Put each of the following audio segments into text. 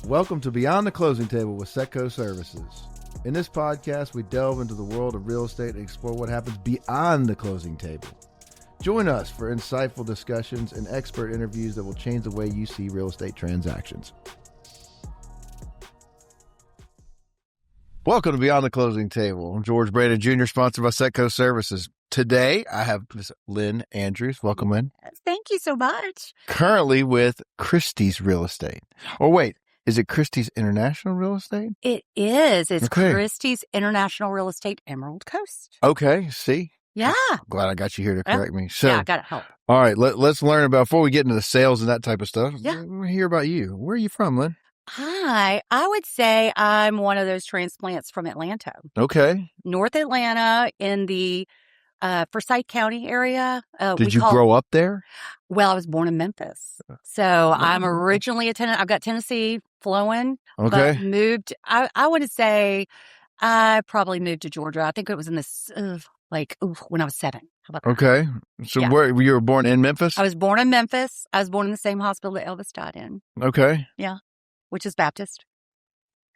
Welcome to Beyond the Closing Table with Setco Services. In this podcast, we delve into the world of real estate and explore what happens beyond the closing table. Join us for insightful discussions and expert interviews that will change the way you see real estate transactions. Welcome to Beyond the Closing Table. I'm George Brandon Jr., sponsored by Setco Services. Today, I have Ms. Lynne Andrews. Welcome, Lynne. Thank you so much. Currently with Christie's Real Estate. Oh, wait. Is it Christie's International Real Estate? It is. It's Okay. Christie's International Real Estate, Emerald Coast. Okay, see? Yeah. Glad I got you here to correct me. So, Yeah, I got to help. all right, let's learn about, before we get into the sales and that type of stuff, Yeah. I want to hear about you. Where are you from, Lynne? Hi. I would say I'm one of those transplants from Atlanta. Okay. North Atlanta in the Forsyth County area. Did you grow up there? Well, I was born in Memphis. So I'm originally I've got Tennessee flowing. Okay. But moved, I would say I probably moved to Georgia. I think it was in this, when I was 7. How about that? Okay. So Yeah. where you were born in Memphis? I was born in Memphis. I was born in the same hospital that Elvis died in, Okay. which is Baptist.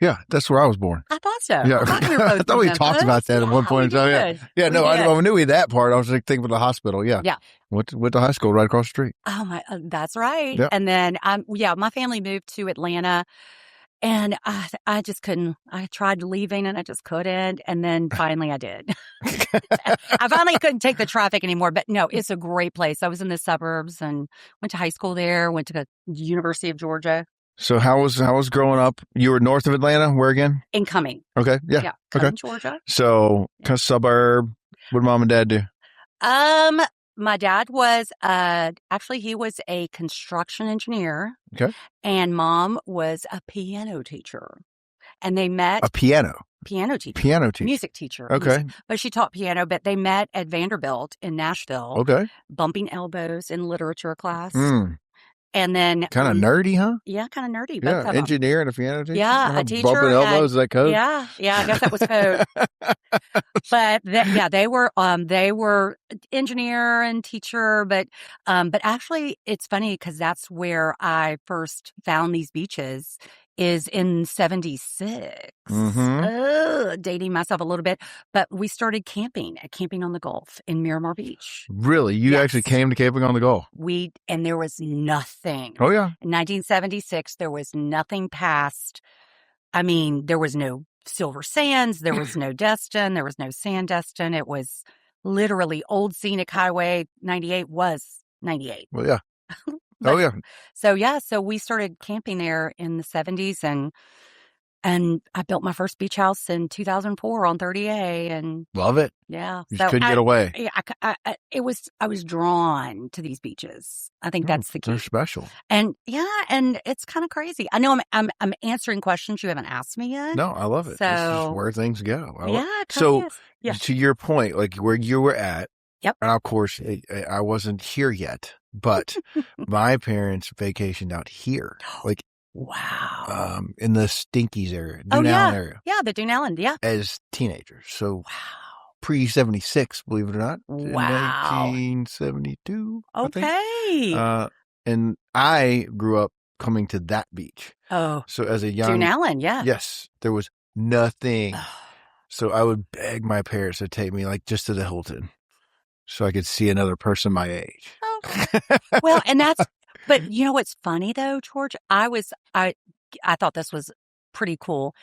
Yeah, that's where I was born. I thought so. Yeah. I thought we were both I thought we from talked Memphis. about that at one point in we time. Yeah. did. Yeah, no, We did. I knew that part. I was like thinking of the hospital. Yeah. Yeah. Went to high school right across the street. Oh my, that's right. Yep. And then, my family moved to Atlanta, and I just couldn't. I tried leaving, and I just couldn't. And then finally, I did. I finally couldn't take the traffic anymore. But no, it's a great place. I was in the suburbs and went to high school there. Went to the University of Georgia. So how was growing up? You were north of Atlanta. Where again? In Cumming. Okay. Yeah. Yeah. Okay. Cumming, Georgia. So kind of suburb. What did mom and dad do? My dad was actually he was a construction engineer. Okay. And mom was a piano teacher. And they met A piano teacher. music teacher. Okay. But she taught piano, but they met at Vanderbilt in Nashville, Okay. bumping elbows in literature class. Mm. And then Kind of nerdy, huh? Yeah, kind of nerdy. Yeah. Both of them. Engineer and a piano teacher. Yeah, a teacher Bumping elbows, is that code? Yeah, I guess that was code. But they were engineer and teacher, but actually it's funny because that's where I first found these beaches is in 76. Dating myself a little bit, but we started camping on the Gulf in Miramar Beach. Really? You Yes. actually came to camping on the Gulf? And there was nothing. Oh, yeah. In 1976, there was nothing past. I mean, there was no Silver Sands. There was no Destin. There was no Sandestin. It was literally Old Scenic Highway 98 was 98. Well, yeah. But- Oh, yeah. So we started camping there in the 70s and I built my first beach house in 2004 on 30A and Love it. yeah. You so just couldn't get away. Yeah, I was drawn to these beaches. I think that's the key. They're special. And and it's kind of crazy. I know I'm answering questions you haven't asked me yet. No, I love it. This is So- where things go. Yeah, it So, kinda is. Yeah. to your point, like where you were at, Yep. and of course, I wasn't here yet, but my parents vacationed out here, like Wow. in the Stinkies area, Oh, Dunallen area, Yeah, the Dune Island. Yeah. as teenagers. So Wow. pre-76, believe it or not. in Wow. 1972, I think. Okay. And I grew up coming to that beach. Oh, So as a young, Dune Island. Yeah. yes, there was nothing. So I would beg my parents to take me like just to the Hilton so I could see another person my age. Oh. Well, but you know what's funny though, George? I thought this was pretty cool.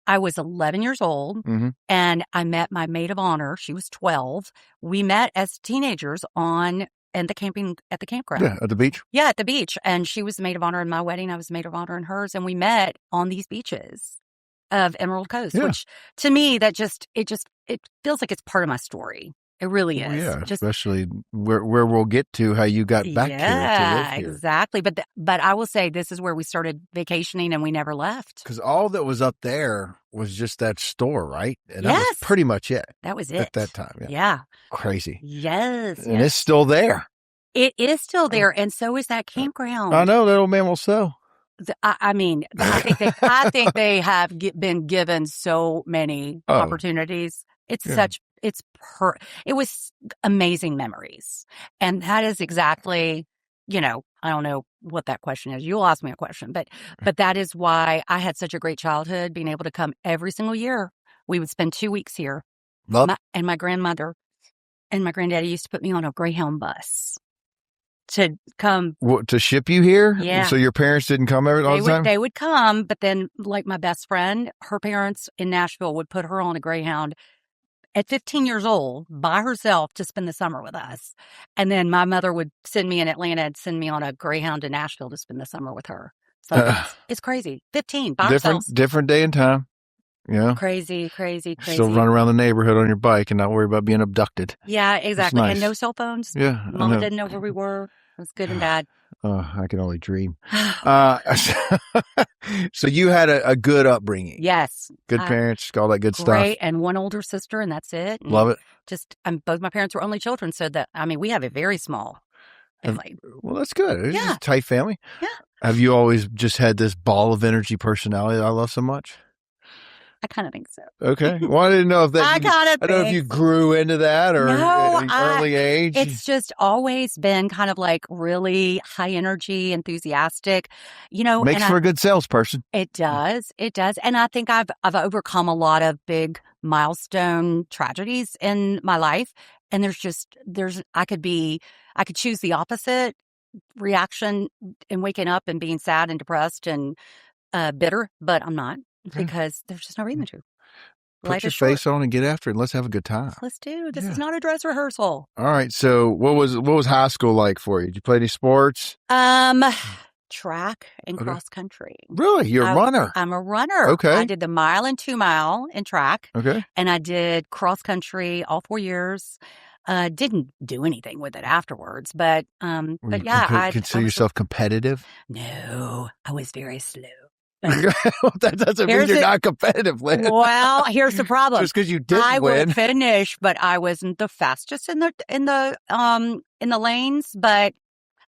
I was 11 years old Mhm. and I met my maid of honor. She was 12. We met as teenagers at the campground. Yeah, at the beach. Yeah, at the beach. And she was the maid of honor in my wedding. I was the maid of honor in hers. And we met on these beaches of Emerald Coast, Yeah. which to me, it feels like it's part of my story. It really is. Well, yeah, Just especially where we'll get to how you got back here to live here. exactly. But I will say this is where we started vacationing and we never left. Because all that was up there was just that store, right? And that was Yes. pretty much it That was it. at that time. Yeah. Yeah. Crazy. Yes. And it's still there. It is still there. And so is that campground. I know that old man will sell. I mean, I think they have been given so many opportunities. It's Yeah. it was amazing memories. And that is exactly I don't know what that question is. You'll ask me a question, but that is why I had such a great childhood, being able to come every single year. We would spend 2 weeks here. And my grandmother and my granddaddy used to put me on a Greyhound bus to come. What, to ship you here? Yeah. So your parents didn't come all the time? They would come, but then like my best friend, her parents in Nashville would put her on a Greyhound at 15 years old by herself to spend the summer with us. And then my mother would send me in Atlanta and send me on a Greyhound to Nashville to spend the summer with her. So it's crazy. 15 by ourselves. Different day and time. Yeah. Crazy. Still run around the neighborhood on your bike and not worry about being abducted. Yeah, exactly. Nice. And no cell phones. Yeah. Mama didn't know where we were. It was good and bad. I can only dream. So you had a good upbringing. Yes. Good parents, all that good stuff. Great. And one older sister, and that's it. And love it. Just, both my parents were only children. So we have a very small family. Well, that's good. It's just a tight family. Yeah. Have you always just had this ball of energy personality that I love so much? I kind of think so. Okay. Well, I didn't know if that. I don't know if you grew into that or at an early age. It's just always been kind of like really high energy, enthusiastic. Makes for a good salesperson. It does. And I think I've overcome a lot of big milestone tragedies in my life. And I could choose the opposite reaction in waking up and being sad and depressed and bitter, but I'm not. Because there's just no reason to. Put your face on and get after it. And let's have a good time. Let's do. This is not a dress rehearsal. All right. So what was high school like for you? Did you play any sports? Track and cross country. Really? You're a runner? I'm a runner. Okay. I did the 1 and 2 mile in track. Okay. And I did cross country all 4 years. Didn't do anything with it afterwards, but yeah. I consider yourself competitive? No, I was very slow. That doesn't mean you're not competitive, Lynne. Well, here's the problem. Just because you didn't win. I would finish, but I wasn't the fastest in the lanes. But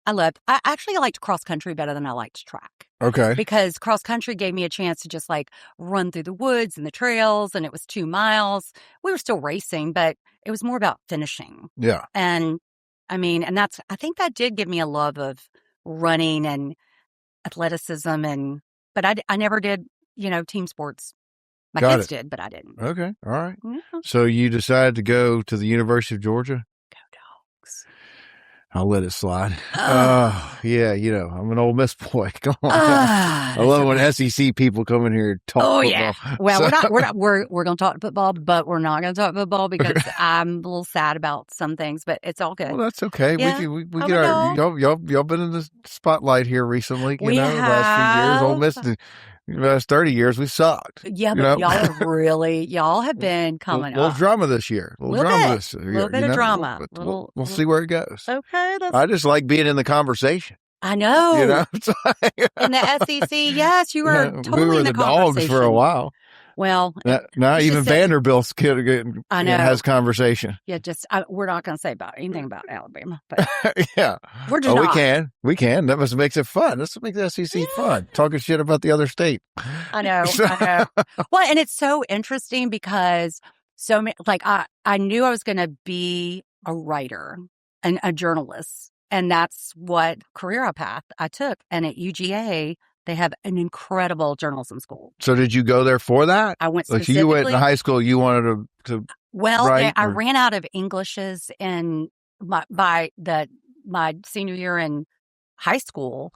I actually liked cross country better than I liked track. Okay. Because cross country gave me a chance to just like run through the woods and the trails, and it was 2 miles. We were still racing, but it was more about finishing. Yeah. And I think that did give me a love of running and athleticism but I never did, team sports. My kids did, but I didn't. Okay. All right. Yeah. So you decided to go to the University of Georgia? Go Dogs. I'll let it slide. Yeah, I'm an Ole Miss boy. Come on. I love when SEC people come in here and talk football. Yeah. Well, we're going to talk football, but we're not going to talk football because I'm a little sad about some things, but it's all good. Well, that's okay. Yeah. We get y'all been in the spotlight here recently, the last few years. Ole Miss, the last 30 years, we've sucked. Yeah, but y'all have been coming up. A little drama this year. A little drama this year. A little bit of drama. We'll see where it goes. Okay. I just like being in the conversation. I know. In the SEC, yes, you were totally we were in the conversation. Dogs for a while. Well, now even Vanderbilt's has conversation. Yeah, we're not going to say anything about Alabama. But yeah, we're just not. We can. That makes it fun. Let's make the SEC fun. Talking shit about the other state. I know. Well, and it's so interesting because I knew I was going to be a writer and a journalist, and that's what career path I took. And at UGA, they have an incredible journalism school. So did you go there for that? I went specifically. So you went to high school, you wanted to write? I ran out of Englishes in my senior year in high school.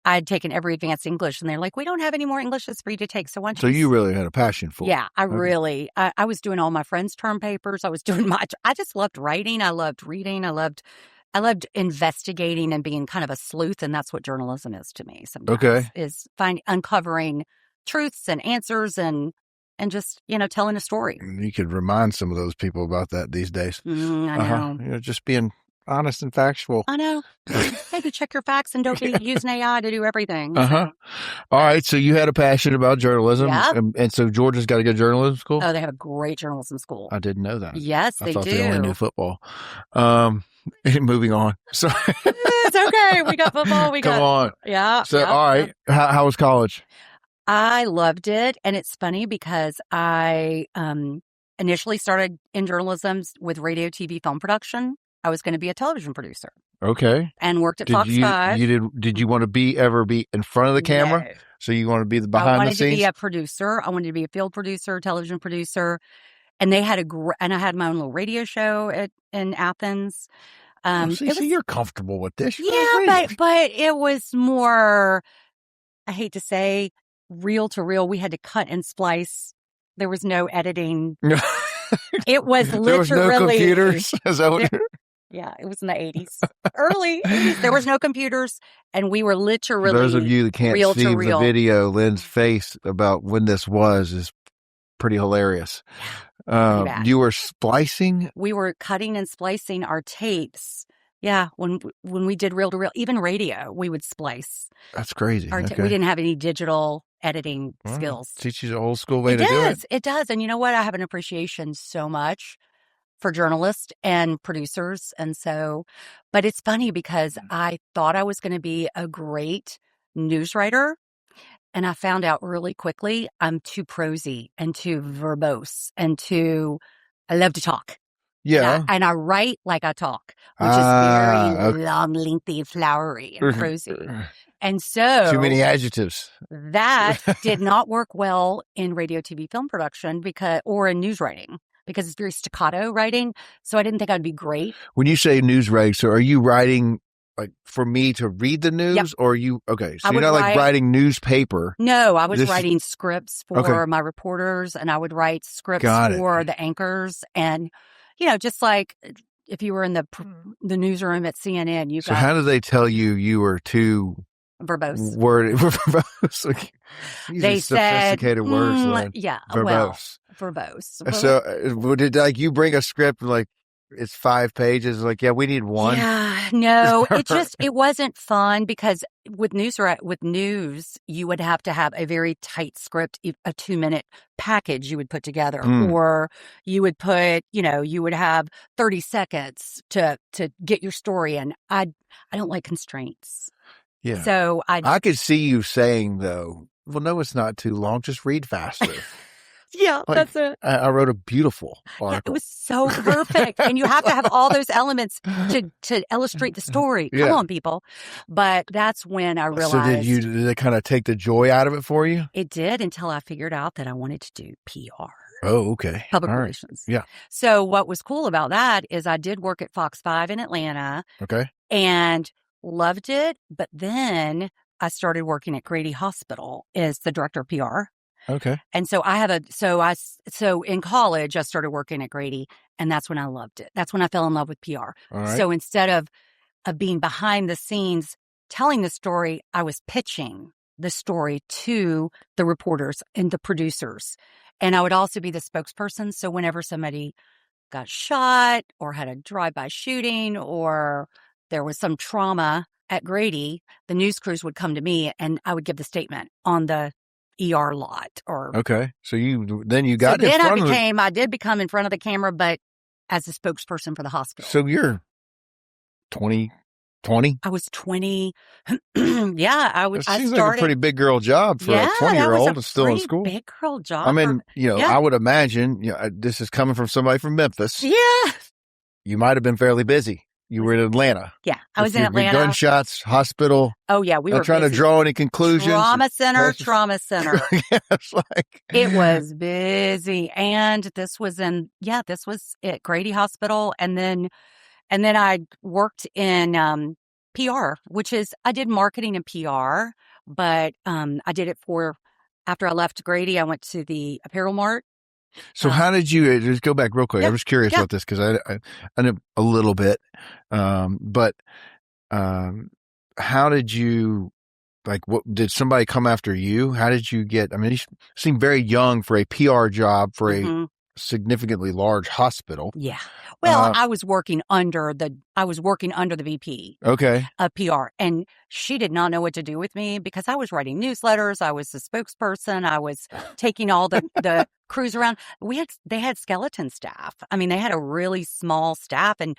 I had taken every advanced English, and they're like, we don't have any more Englishes for you to take. So you really had a passion for it. Yeah, I was doing all my friends' term papers. I was doing I just loved writing. I loved reading. I loved investigating and being kind of a sleuth, and that's what journalism is to me sometimes. Okay. Is uncovering truths and answers and just, telling a story. You could remind some of those people about that these days. I know. Just being honest and factual. I know. Maybe check your facts and don't be using AI to do everything. All right. So you had a passion about journalism. Yeah. And so Georgia's got a good journalism school? Oh, they have a great journalism school. I didn't know that. Yes, they do. I thought they only knew football. Moving on. So it's okay. We got football. Come on. Yeah. So, all right. Yeah. How was college? I loved it. And it's funny because I initially started in journalism with radio, TV, film production. I was going to be a television producer Okay. and worked at Did Fox you 5. did you want to ever be in front of the camera? No. So you want to be the I behind the wanted to be scenes? a producer. I wanted to be a field producer, television producer. And they had and I had my own little radio show in Athens. See, It was, you're comfortable with this. yeah, but it was more, I hate to say, reel to reel. We had to cut and splice. There was no editing. It was literally. There was no computers. Is that what yeah, it was in the 80s. Early 80s. There was no computers. And we were literally. For those of you that can't see the reel. video, Lynne's face about when this was is pretty hilarious. You were splicing? We were cutting and splicing our tapes. Yeah, when we did reel to reel, even radio, we would splice. That's crazy. We didn't have any digital editing skills. Teaches an old school way to do it. It does. And you know what? I have an appreciation so much for journalists and producers. And so, but it's funny because I thought I was going to be a great news writer. And I found out really quickly I'm too prosy and too verbose and I love to talk. Yeah. And I write like I talk, which is very long, lengthy, flowery, and prosy. And so. Too many adjectives. That did not work well in radio, TV, film production or in news writing because it's very staccato writing. So I didn't think I'd be great. When you say news writing, so are you writing like for me to read the news? Yep. Or okay. So you're not like writing newspaper. No, I was writing scripts for my reporters and I would write scripts for the anchors and, just like if you were in the newsroom at CNN, So how did they tell you were too verbose? Verbose. They said sophisticated words. Lynne. Yeah, verbose. Verbose. So did you bring a script like it's 5 pages? Like, yeah, we need one. Yeah, no, it wasn't fun because with news, you would have to have a very tight script, a 2-minute package you would put together, or you would put, you would have 30 seconds to get your story in. I don't like constraints. Yeah. So I could see you saying though, well, no, it's not too long. Just read faster. Yeah, like, that's it. I wrote a beautiful article. Yeah, it was so perfect. And you have to have all those elements to illustrate the story. Come on, people. But that's when I realized. So did it kind of take the joy out of it for you? It did until I figured out that I wanted to do PR. Oh, okay. Public relations. Yeah. So what was cool about that is I did work at Fox 5 in Atlanta. Okay. And loved it. But then I started working at Grady Hospital as the director of PR. Okay. And so so in college, I started working at Grady and that's when I loved it. That's when I fell in love with PR. All right. So instead of being behind the scenes, telling the story, I was pitching the story to the reporters and the producers. And I would also be the spokesperson. So whenever somebody got shot or had a drive-by shooting or there was some trauma at Grady, the news crews would come to me and I would give the statement on the ER lot okay. So I did become in front of the camera, but as a spokesperson for the hospital. So you're 20? I was 20. Yeah, I seems like a pretty big girl job for a 20-year-old that's still in school. Big girl job. I mean, I would imagine, this is coming from somebody from Memphis. Yeah. You might have been fairly busy. You were in Atlanta. Yeah, I was in Atlanta. Gunshots, hospital. Oh, yeah, we were trying to draw any conclusions. Trauma center. Yeah, it's like. It was busy. And this was at Grady Hospital. And then I worked in PR, which is, I did marketing and PR, but I did it after I left Grady, I went to the Apparel Mart. So how did you just go back real quick? I'm just curious about this because I know a little bit, but how did you what did somebody come after you? How did you get? I mean, you seem very young for a PR job for a significantly large hospital. Yeah. Well, I was working under the VP. Okay. Of PR, and she did not know what to do with me because I was writing newsletters. I was the spokesperson. I was taking all the crews around. They had skeleton staff. I mean, they had a really small staff, and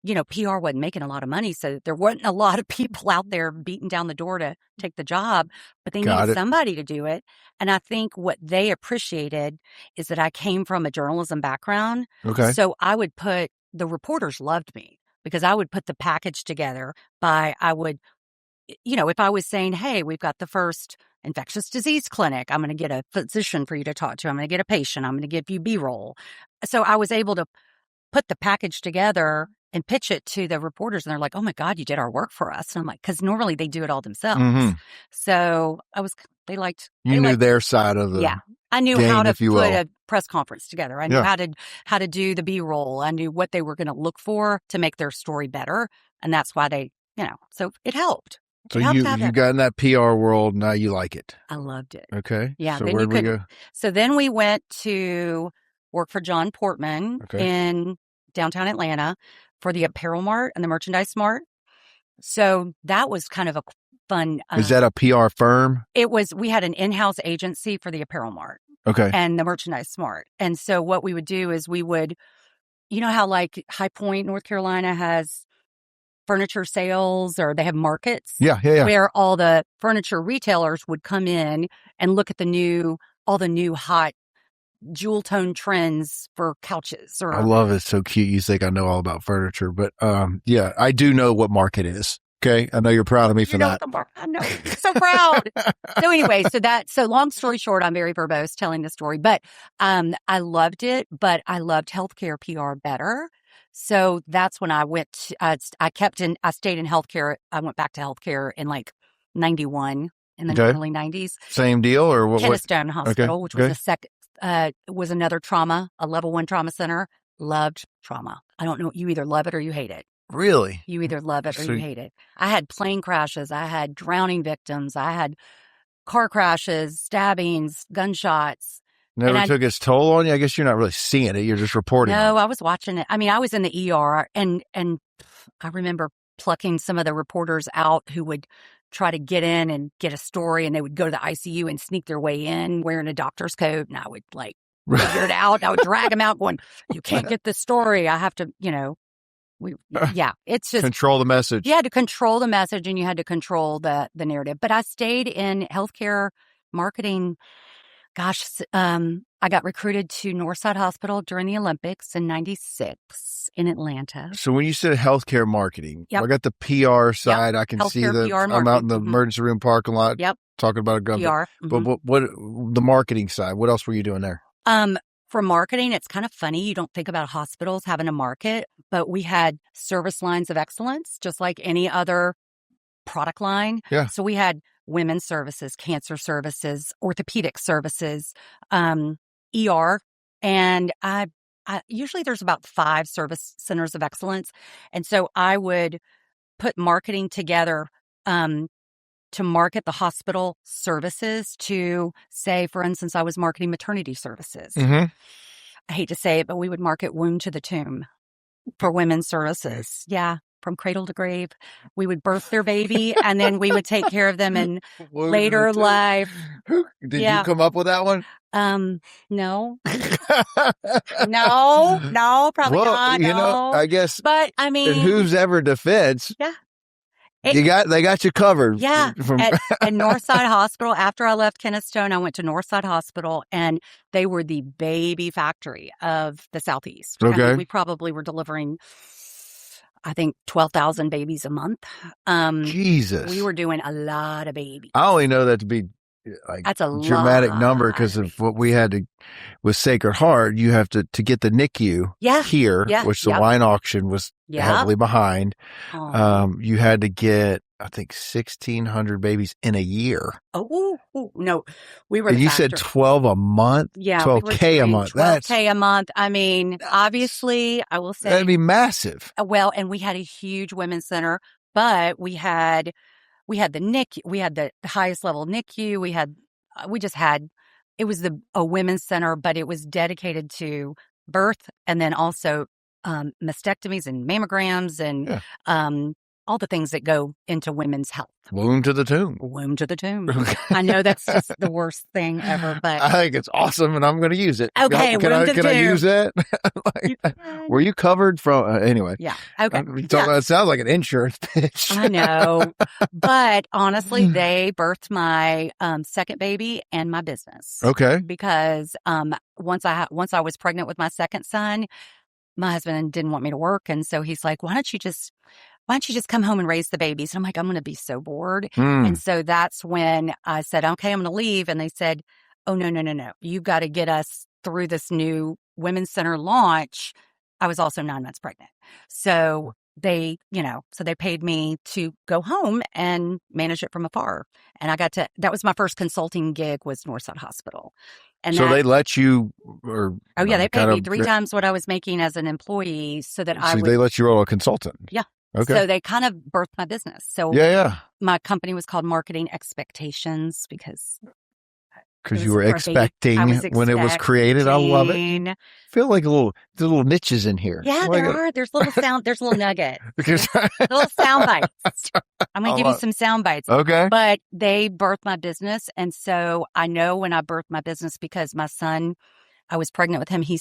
PR wasn't making a lot of money, so there wasn't a lot of people out there beating down the door to take the job, but they needed somebody to do it. And I think what they appreciated is that I came from a journalism background. Okay. So I would the reporters loved me because I would put the package together if I was saying, hey, we've got the first infectious disease clinic, I'm going to get a physician for you to talk to. I'm going to get a patient. I'm going to give you B-roll. So I was able to put the package together and pitch it to the reporters. And they're like, oh my God, you did our work for us. And I'm like, because normally they do it all themselves. Mhm. So they knew their side of the yeah. I knew game, how to if you put will. a press conference together. I knew how to do the B-roll. I knew what they were going to look for to make their story better. And that's why so it helped. So you got in that PR world, now you like it. I loved it. Okay. Yeah. So where'd we go? So then we went to work for John Portman in downtown Atlanta for the Apparel Mart and the Merchandise Mart. So that was kind of a fun. Is that a PR firm? We had an in-house agency for the Apparel Mart. Okay. And the Merchandise Mart. And so what we would do is how like High Point, North Carolina has furniture sales, or they have markets. Yeah. Where all the furniture retailers would come in and look at all the new hot jewel tone trends for couches. I love it. So cute. You think I know all about furniture, but yeah, I do know what market is. Okay. I know you're proud of me for that. I know. So proud. So anyway, so long story short, I'm very verbose telling the story, but I loved it, but I loved healthcare PR better. So that's when I went, I stayed in healthcare. I went back to healthcare in like 91 in the early 90s. Same deal or what? Keystone Hospital, which was was another a level 1 trauma center. Loved trauma. I don't know. You either love it or you hate it. Really? You either love it or you hate it. I had plane crashes. I had drowning victims. I had car crashes, stabbings, gunshots. Never took its toll on you? I guess you're not really seeing it. You're just reporting. No, I was watching it. I mean, I was in the ER and I remember plucking some of the reporters out who would try to get in and get a story, and they would go to the ICU and sneak their way in wearing a doctor's coat. And I would figure it out. I would drag them out going, you can't get this story. I have to, it's just control the message. You had to control the message and you had to control the narrative. But I stayed in healthcare marketing. Gosh, I got recruited to Northside Hospital during the Olympics in '96 in Atlanta. So when you said healthcare marketing, I got the PR side. I can see I'm out in the emergency room parking lot talking about a gun. PR. But what the marketing side, what else were you doing there? For marketing, it's kind of funny. You don't think about hospitals having a market, but we had service lines of excellence, just like any other product line. Yeah. So we had women's services, cancer services, orthopedic services, ER. And I usually there's about 5 service centers of excellence. And so I would put marketing together, to market the hospital services to, say, for instance, I was marketing maternity services. Mm-hmm. I hate to say it, but we would market womb to the tomb for women's services. Yeah. From cradle to grave. We would birth their baby and then we would take care of them in later life. Did you come up with that one? No. No, probably not. No. I guess. But I mean, in whose ever defense. Yeah. They got you covered. Yeah. At Northside Hospital, after I left Keystone, I went to Northside Hospital, and they were the baby factory of the Southeast. Okay. I mean, we probably were delivering, I think, 12,000 babies a month. Jesus. We were doing a lot of babies. I only know that to be that's a dramatic number because of what we had to with Sacred Heart. You have to get the NICU here, which the wine auction was heavily behind. You had to get, I think, 1,600 babies in a year. Oh no, we were. And you said 12 a month. Yeah, 12K a month. 12K a month. I mean, obviously, I will say that'd be massive. Well, and we had a huge women's center, but we had the NICU. We had the highest level NICU. It was a women's center, but it was dedicated to birth and then also mastectomies and mammograms and all the things that go into women's health. Womb to the tomb. Womb to the tomb. I know that's just the worst thing ever, but I think it's awesome, and I'm going to use it. Okay, can I use that? Were you covered from anyway? Yeah. Okay. It sounds like an insurance pitch. I know, but honestly, they birthed my second baby and my business. Okay. Because once I was pregnant with my second son, my husband didn't want me to work. And so he's like, why don't you just come home and raise the babies? And I'm like, I'm going to be so bored. And so that's when I said, okay, I'm going to leave. And they said, oh, no. You've got to get us through this new women's center launch. I was also 9 months pregnant. So they paid me to go home and manage it from afar. And that was my first consulting gig, was Northside Hospital. And so they let you, they paid me 3 times what I was making as an employee so that they let you roll a consultant. Yeah. Okay. So they kind of birthed my business. So my company was called Marketing Expectations because you were expecting when it was created. I love it. I feel like there's little niches in here. Yeah, there are. There's little nuggets. Little sound bites. I'm going to give you some sound bites. Okay. But they birthed my business. And so I know when I birthed my business because my son, I was pregnant with him. He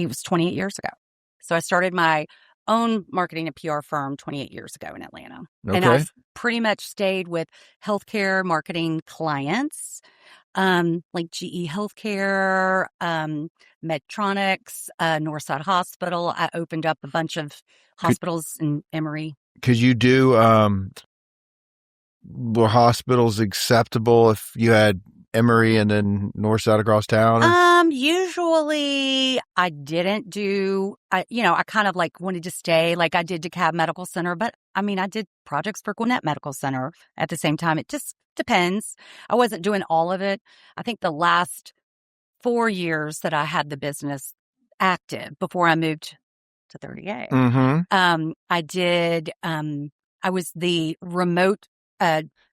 was 28 years ago. So I started my own marketing and PR firm 28 years ago in Atlanta. Okay. And I've pretty much stayed with healthcare marketing clients, like GE Healthcare, Medtronics, Northside Hospital. I opened up a bunch of hospitals in Emory. Could you do, were hospitals acceptable if you had Emory and then Northside across town? Usually I didn't do, I kind of like wanted to stay, like I did DeKalb Medical Center, but I mean, I did projects for Gwinnett Medical Center at the same time. It just depends. I wasn't doing all of it. I think the last 4 years that I had the business active before I moved to 38, I did, I was the remote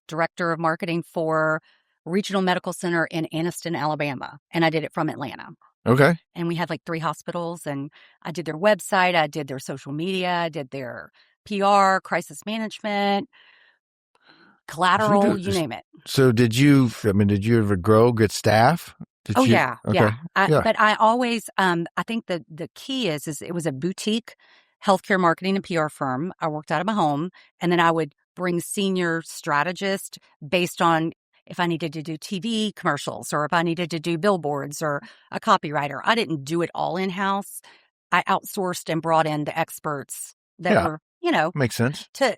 director of marketing for Regional Medical Center in Anniston, Alabama. And I did it from Atlanta. Okay. And we had like 3 hospitals, and I did their website. I did their social media. I did their PR, crisis management, collateral, you name it. So did you ever grow good staff? Yeah. Okay. Yeah. But I always, I think the key is it was a boutique healthcare marketing and PR firm. I worked out of my home, and then I would bring senior strategists based on if I needed to do TV commercials or if I needed to do billboards or a copywriter. I didn't do it all in-house. I outsourced and brought in the experts that were, makes sense, to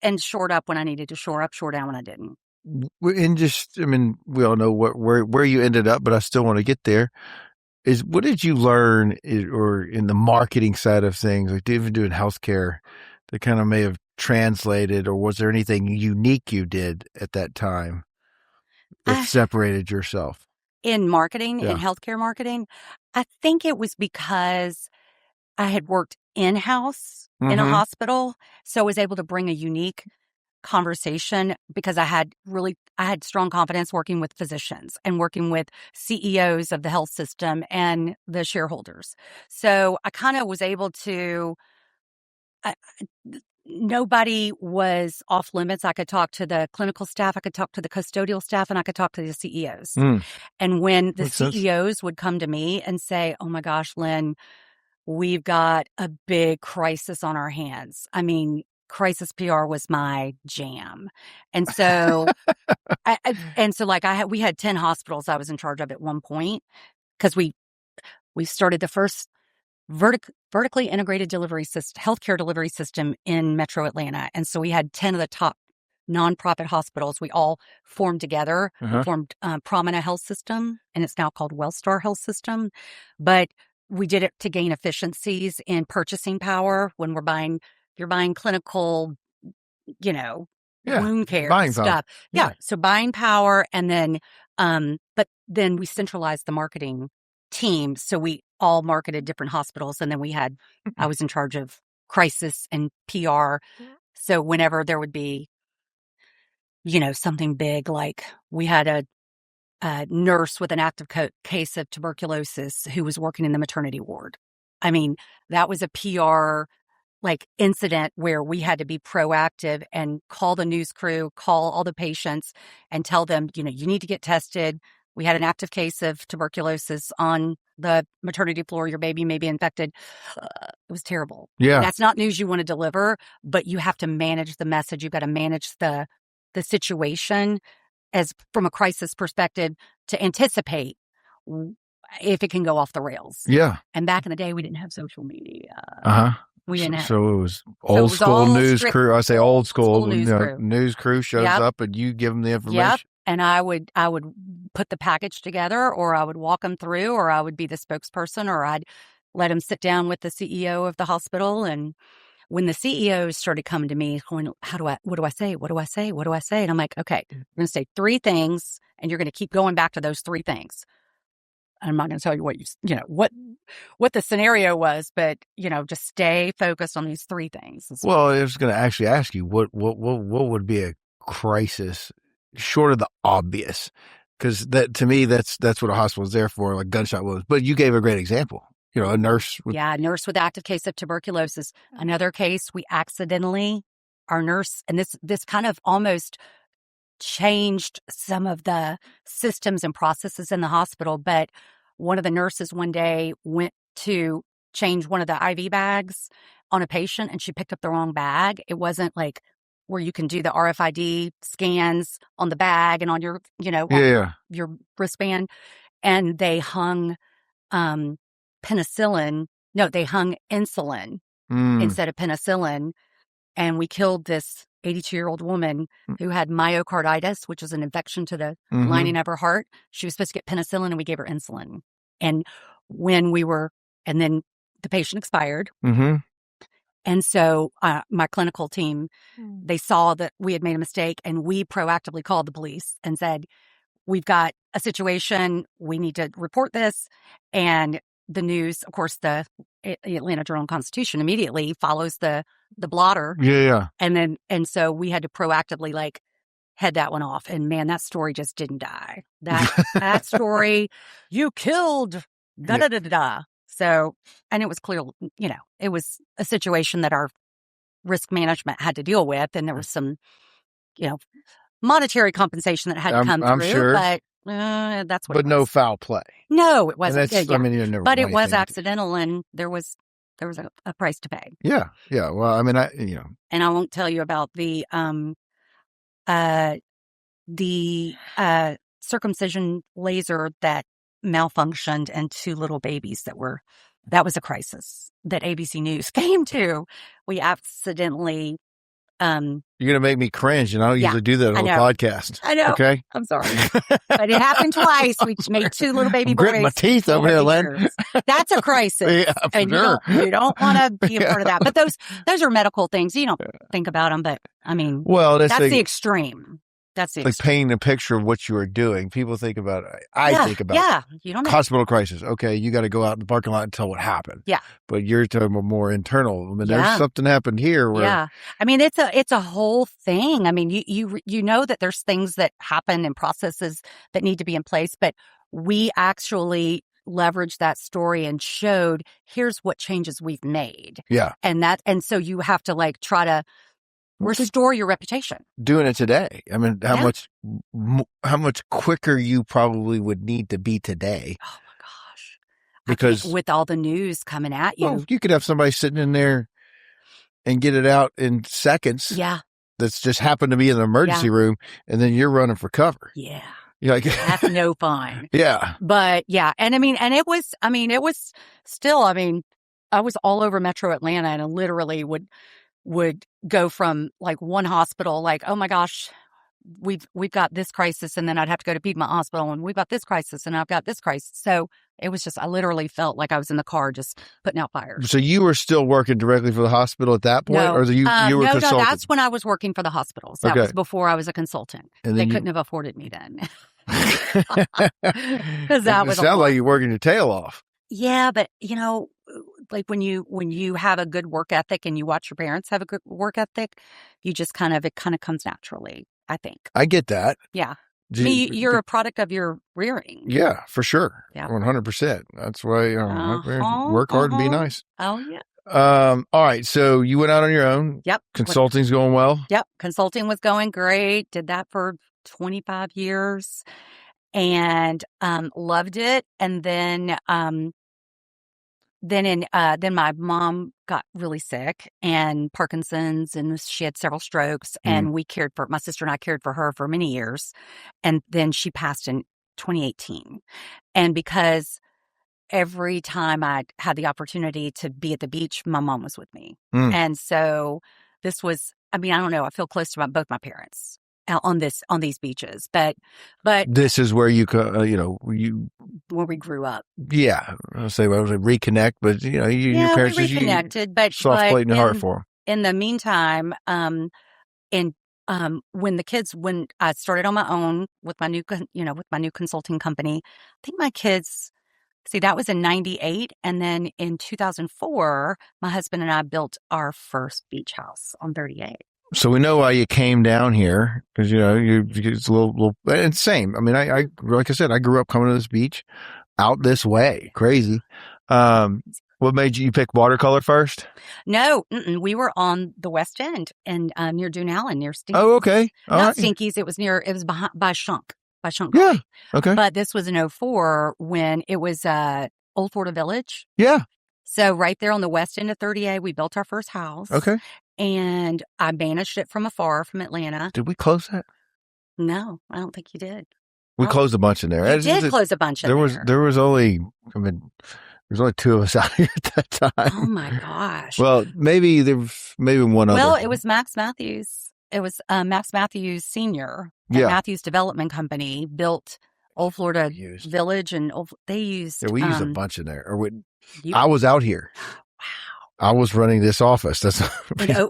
and shored up when I needed to shore down when I didn't. And we all know where you ended up, but I still want to get there. What did you learn or in the marketing side of things, like even doing healthcare, that kind of may have translated, or was there anything unique you did at that time that separated yourself? In marketing, in healthcare marketing, I think it was because I had worked in-house in a hospital, so I was able to bring a unique conversation because I had strong confidence working with physicians and working with CEOs of the health system and the shareholders. So I kind of was able to, nobody was off limits. I could talk to the clinical staff, I could talk to the custodial staff, and I could talk to the CEOs. And when the CEOs would come to me and say, oh my gosh, Lynne, we've got a big crisis on our hands. I mean, crisis PR was my jam. And so, we had 10 hospitals I was in charge of at one point because we started the first vertically integrated healthcare delivery system in Metro Atlanta. And so we had 10 of the top nonprofit hospitals. We all formed together. We formed Promina Health System, and it's now called Wellstar Health System. But we did it to gain efficiencies in purchasing power when you're buying clinical, wound care buying stuff. Power. So buying power, and then, but then we centralized the marketing team. So we all marketed different hospitals, and then I was in charge of crisis and PR. So whenever there would be, something big, like we had a nurse with an active case of tuberculosis who was working in the maternity ward. I mean, that was a PR incident where we had to be proactive and call the news crew, call all the patients and tell them, you need to get tested. We had an active case of tuberculosis on the maternity floor. Your baby may be infected. It was terrible. Yeah. That's not news you want to deliver, but you have to manage the message. You've got to manage the situation as from a crisis perspective to anticipate if it can go off the rails. Yeah. And back in the day, we didn't have social media. Uh-huh. We didn't have. So it was old school news crew. I say old school news crew shows up and you give them the information. Yep. And I would put the package together, or I would walk them through, or I would be the spokesperson, or I'd let them sit down with the CEO of the hospital. And when the CEOs started coming to me going, what do I say? What do I say? What do I say? And I'm like, okay, I'm going to say 3 things and you're going to keep going back to those 3 things. I'm not going to tell you what the scenario was, but just stay focused on these 3 things. Well, I was going to actually ask you what would be a crisis short of the obvious, because that to me that's what a hospital is there for, like gunshot wounds. But you gave a great example. A nurse. A nurse with active case of tuberculosis. Another case, our nurse, and this kind of almost changed some of the systems and processes in the hospital. But one of the nurses one day went to change one of the IV bags on a patient, and she picked up the wrong bag. It wasn't like where you can do the RFID scans on the bag and on your, your wristband. And they hung penicillin. No, they hung insulin instead of penicillin. And we killed this 82-year-old woman who had myocarditis, which is an infection to the lining of her heart. She was supposed to get penicillin, and we gave her insulin. And and then the patient expired. And so my clinical team, they saw that we had made a mistake, and we proactively called the police and said, we've got a situation. We need to report this. And the news, of course, the Atlanta Journal-Constitution immediately follows the blotter. Yeah. And so we had to proactively head that one off. And man, that story just didn't die. That story, you killed da-da-da-da-da. So, and it was clear, it was a situation that our risk management had to deal with. And there was some, monetary compensation that had to come I'm through. Sure. But that's what But no foul play. No, it wasn't. I mean, you never. But it was accidental, and there was a price to pay. Yeah. Well, I mean, And I won't tell you about the circumcision laser that malfunctioned, and 2 little babies that was a crisis that ABC News came to. We accidentally. You're gonna make me cringe, and I don't usually do that on a podcast. I know. Okay, I'm sorry, but it happened twice. We made 2 little baby boys. Grit my teeth over here, Lynne. That's a crisis, yeah, and sure. you don't want to be a part of that. But those are medical things. You don't think about them, but I mean, that's the extreme. That's the extreme. Painting a picture of what you are doing. People think about it. I think about you don't know. Hospital crisis. Okay, you got to go out in the parking lot and tell what happened. Yeah, but you're talking about more internal. I mean, there's something happened here. Where, I mean, it's a whole thing. I mean, you know that there's things that happen and processes that need to be in place, but we actually leveraged that story and showed here's what changes we've made. Yeah, and so you have to try to restore your reputation. Doing it today. I mean, how much quicker you probably would need to be today. Oh my gosh. Because with all the news coming at you. Well, you could have somebody sitting in there and get it out in seconds. Yeah. That's just happened to be in the emergency room, and then you're running for cover. Yeah. You're like, that's no fun. Yeah. But and it was still, I was all over Metro Atlanta, and I literally would go from one hospital, oh my gosh, we've got this crisis, and then I'd have to go to Piedmont Hospital, and we've got this crisis, and I've got this crisis. So it was just, I literally felt like I was in the car just putting out fires. So you were still working directly for the hospital at that point, or you were consulting? No, that's when I was working for the hospitals. That was before I was a consultant. And they couldn't have afforded me then. Because that was. It sounds like you're working your tail off. Yeah, but when you have a good work ethic and you watch your parents have a good work ethic, you just it comes naturally, I think. I get that. Yeah. You're a product of your rearing. Yeah, for sure. Yeah. 100%. That's why work hard and be nice. Oh, yeah. All right. So you went out on your own. Yep. Consulting's going well. Yep. Consulting was going great. Did that for 25 years and loved it. And then my mom got really sick and Parkinson's, and she had several strokes, and my sister and I cared for her for many years. And then she passed in 2018. And because every time I had the opportunity to be at the beach, my mom was with me. Mm. And so this was, I mean, I don't know. I feel close to both my parents out on these beaches, but This is where you where we grew up. Yeah, I'll say I was like reconnect, but your parents we just reconnected, but soft plate in your heart for them. In the meantime, when I started on my own with my new consulting company, I think my kids. See, that was in 98. And then in 2004, my husband and I built our first beach house on 38. So we know why you came down here because, it's a little, and same. I mean, I, like I said, I grew up coming to this beach out this way. Crazy. What made you pick watercolor first? No, we were on the West End and near Dunallen, near Stinkies. Oh, okay. Not Stinkies. It was behind by Shunk. Yeah. Okay. But this was in 04 when it was Old Florida Village. Yeah. So right there on the west end of 38, we built our first house. Okay. And I managed it from afar from Atlanta. Did we close that? No, I don't think you did. We closed a bunch in there. You did close a bunch in there. There was only, there's only two of us out here at that time. Oh my gosh. Well, maybe one other. Well, it was Max Matthews. It was Max Matthews Sr. at Matthews Development Company built Old Florida Village, and they used. Yeah, we used a bunch in there. I was out here. Wow. I was running this office. That's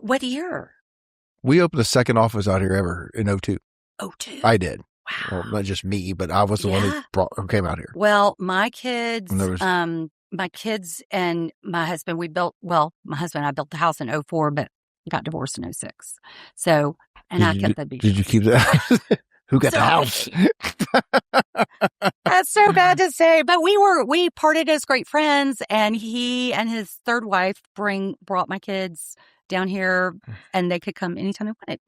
what year? We opened the second office out here ever in 02. 02. I did. Wow. Well, not just me, but I was the one who came out here. Well, my kids, my kids and my husband, my husband and I built the house in 04, but got divorced in 06. So, and I kept the beach. Did you keep that? Who got the house? That's so bad to say, but we parted as great friends, and he and his third wife brought my kids down here, and they could come anytime they wanted.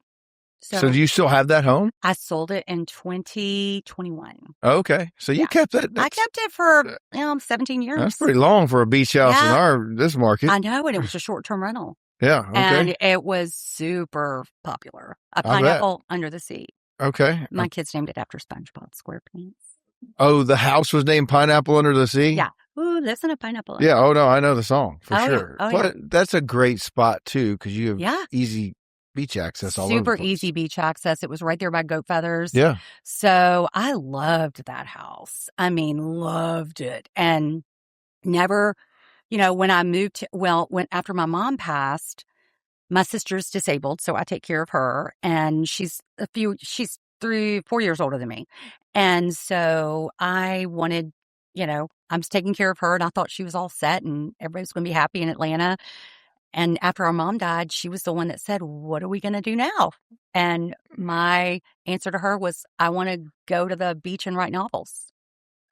So do you still have that home? I sold it in 2021. Okay. So you kept it. I kept it for 17 years. That's pretty long for a beach house in this market. I know, and it was a short-term rental. Yeah. Okay. And it was super popular. A pineapple under the sea. Okay. My kids named it after SpongeBob SquarePants. Oh, the house was named Pineapple Under the Sea? Yeah. Ooh, listen to Pineapple. Yeah. Oh, no, I know the song for sure. Yeah. But that's a great spot, too, because you have easy beach access all over the place. Super easy beach access. It was right there by Goat Feathers. Yeah. So I loved that house. I mean, loved it. And never, when I moved after my mom passed, my sister's disabled, so I take care of her. And she's 4 years older than me. And so I wanted, I was taking care of her, and I thought she was all set and everybody was going to be happy in Atlanta. And after our mom died, she was the one that said, "What are we going to do now?" And my answer to her was, "I want to go to the beach and write novels."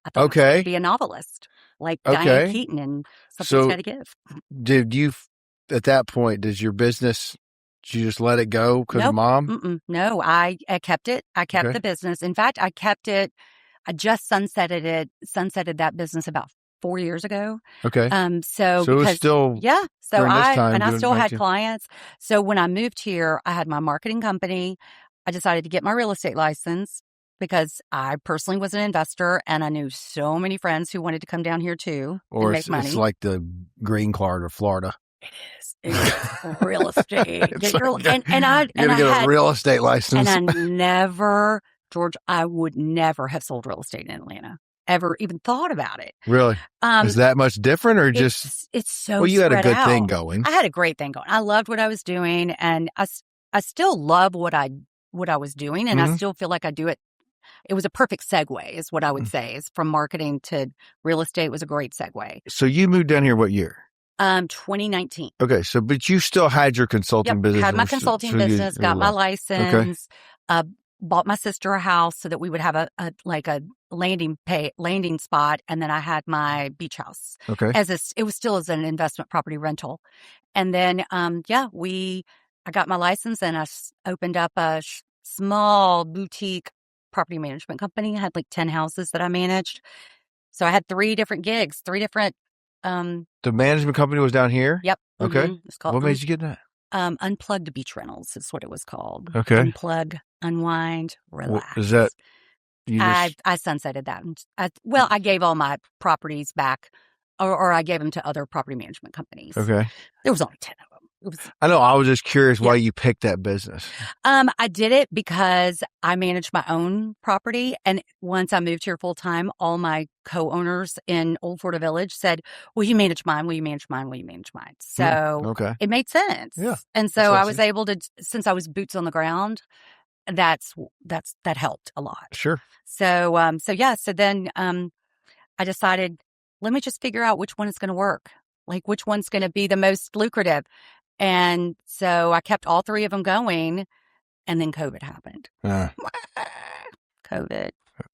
I thought I was going to be a novelist, like Diane Keaton, and something's got to give. Did you, at that point, did you just let it go because of mom? No, I kept it. I kept the business. In fact, I kept it. I just sunsetted that business about 4 years ago. Okay. So it was still So I still had clients. So when I moved here, I had my marketing company. I decided to get my real estate license because I personally was an investor, and I knew so many friends who wanted to come down here too and make money. It's like the green card of Florida. It is. It's real estate. I get a real estate license. And I would never have sold real estate in Atlanta. Ever even thought about it. Really? Is that much different, or just it's so well, you had a good out. thing going. I had a great thing going. I loved what I was doing, and I still love what I was doing, and I still feel like I do it. It was a perfect segue, is what I would say. Is from marketing to real estate was a great segue. So you moved down here what year? 2019. Okay, but you still had your consulting business. Had my consulting business, got my license, bought my sister a house so that we would have a landing spot, and then I had my beach house. Okay, it was still as an investment property rental, and then I got my license, and I opened up a small boutique property management company. I had like 10 houses that I managed, so I had 3 different gigs, 3 different. The management company was down here? Yep. Okay. It's called what made you get that? Unplugged Beach Rentals is what it was called. Okay. Unplug, unwind, relax. Is that I sunsetted that. I gave all my properties back or I gave them to other property management companies. Okay. There was only 10 of them. I know. I was just curious why you picked that business. I did it because I managed my own property. And once I moved here full time, all my co-owners in Old Florida Village said, will you manage mine? Will you manage mine? Will you manage mine? So it made sense. Yeah. And so I was able to, since I was boots on the ground, that helped a lot. Sure. So then I decided, let me just figure out which one is going to work. Like which one's going to be the most lucrative. And so I kept all three of them going, and then COVID happened. COVID.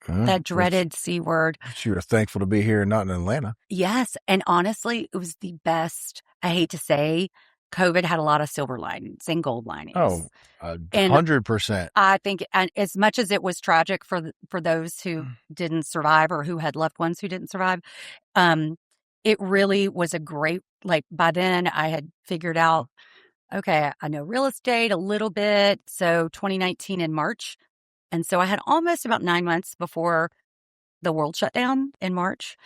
That dreaded C word. You were thankful to be here and not in Atlanta. Yes. And honestly, it was the best. I hate to say, COVID had a lot of silver linings and gold linings. Oh, 100%. I think as much as it was tragic for those who didn't survive or who had loved ones who didn't survive, it really was a great, like by then I had figured out, okay, I know real estate a little bit. So 2019 in March. And so I had almost about 9 months before the world shut down in March.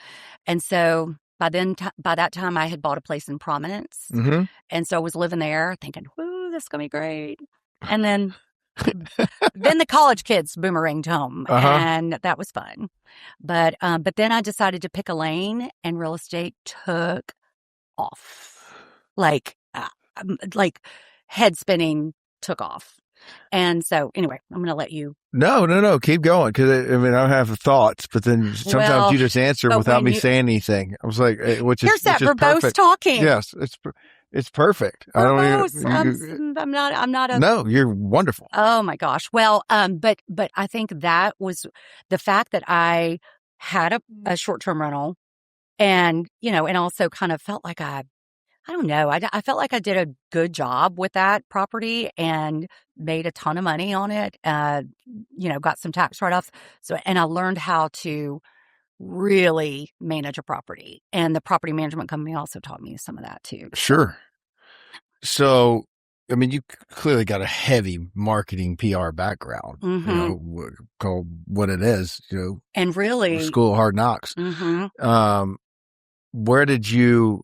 And so by that time I had bought a place in Prominence. Mm-hmm. And so I was living there thinking, whoo, this is going to be great. And then the college kids boomeranged home and that was fun. But then I decided to pick a lane and real estate took off. Like head spinning took off. And so anyway, I'm going to let you. No. Keep going. Cause I have thoughts, but then sometimes you just answer without me saying anything. I was like, which is verbose talking. Yes. It's perfect. Verbose. I'm not a. No, you're wonderful. Oh my gosh. Well, but I think that was the fact that I had a short-term rental and, and also kind of felt like I don't know. I felt like I did a good job with that property and made a ton of money on it. Got some tax write-offs. And I learned how to really manage a property. And the property management company also taught me some of that too. Sure. So, you clearly got a heavy marketing PR background, called what it is, and really School of Hard Knocks. Mm-hmm. What did you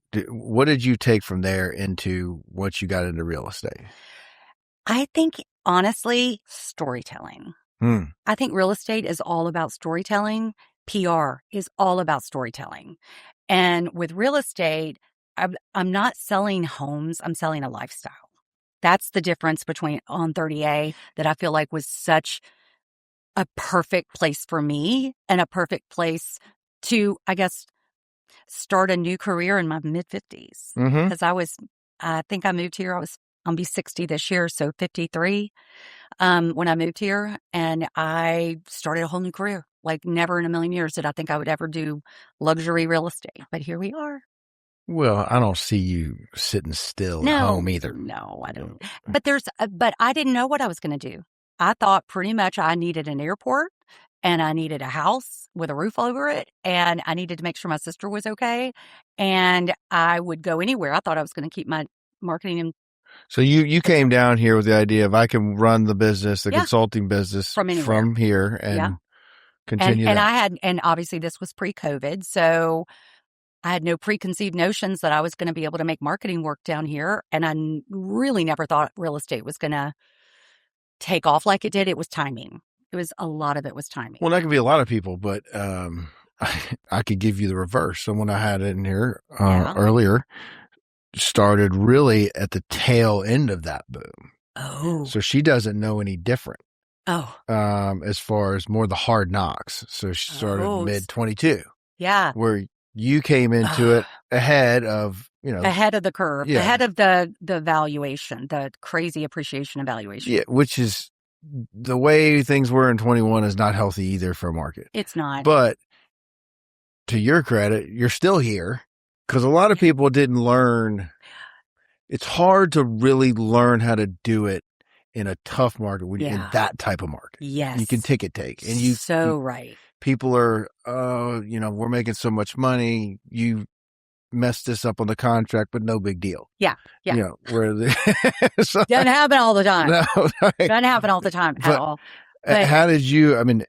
take from there into once you got into real estate? I think, honestly, storytelling. I think real estate is all about storytelling. PR is all about storytelling. And with real estate, I'm not selling homes. I'm selling a lifestyle. That's the difference between on 30A that I feel like was such a perfect place for me and a perfect place to, I guess, start a new career in my mid-50s. Because I think I moved here, I'll be 60 this year, so 53 when I moved here. And I started a whole new career. Like never in a million years did I think I would ever do luxury real estate. But here we are. Well, I don't see you sitting still at home either. No, I don't. But I didn't know what I was going to do. I thought pretty much I needed an airport and I needed a house with a roof over it. And I needed to make sure my sister was okay. And I would go anywhere. I thought I was going to keep my marketing and. So you came down here with the idea of I can run the business, the consulting business from here and continue. And obviously this was pre-COVID. So I had no preconceived notions that I was going to be able to make marketing work down here. And I really never thought real estate was going to take off like it did. It was timing. A lot of it was timing. Well, that could be a lot of people, but I could give you the reverse. Someone I had in here earlier started really at the tail end of that boom. Oh. So she doesn't know any different. Oh. As far as more the hard knocks. So she started mid 22. Yeah. Where you came into it ahead of, ahead of the curve, ahead of the valuation, the crazy appreciation evaluation. Yeah. Which is the way things were in 21 is not healthy either for a market. It's not. But to your credit, you're still here because a lot of people didn't learn. It's hard to really learn how to do it in a tough market when you're in that type of market. Yes. You can ticket take. And right. People are, we're making so much money. You messed this up on the contract, but no big deal. Yeah. Yeah. Doesn't happen all the time. No, right. Doesn't happen all the time at all. But how did you,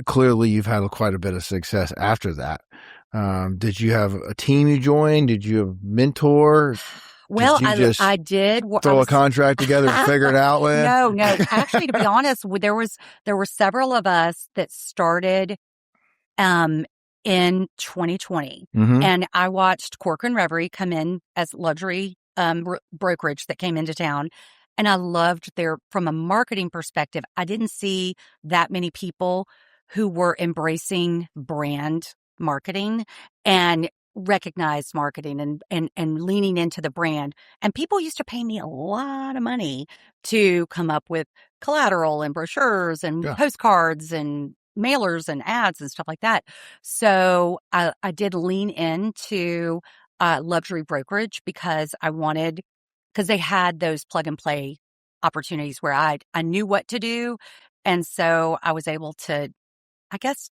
clearly you've had quite a bit of success after that, Did you have a team you joined? Did you have a mentor? Well, Did you just I did throw a contract together and figure it out, Lynn? No. Actually, to be honest, there were several of us that started in 2020, and I watched Cork and Reverie come in as luxury brokerage that came into town. And I loved from a marketing perspective, I didn't see that many people who were embracing brand marketing and recognized marketing and leaning into the brand. And people used to pay me a lot of money to come up with collateral and brochures and postcards and mailers and ads and stuff like that. So I did lean into luxury brokerage because they had those plug and play opportunities where I knew what to do. And so I was able to, I guess,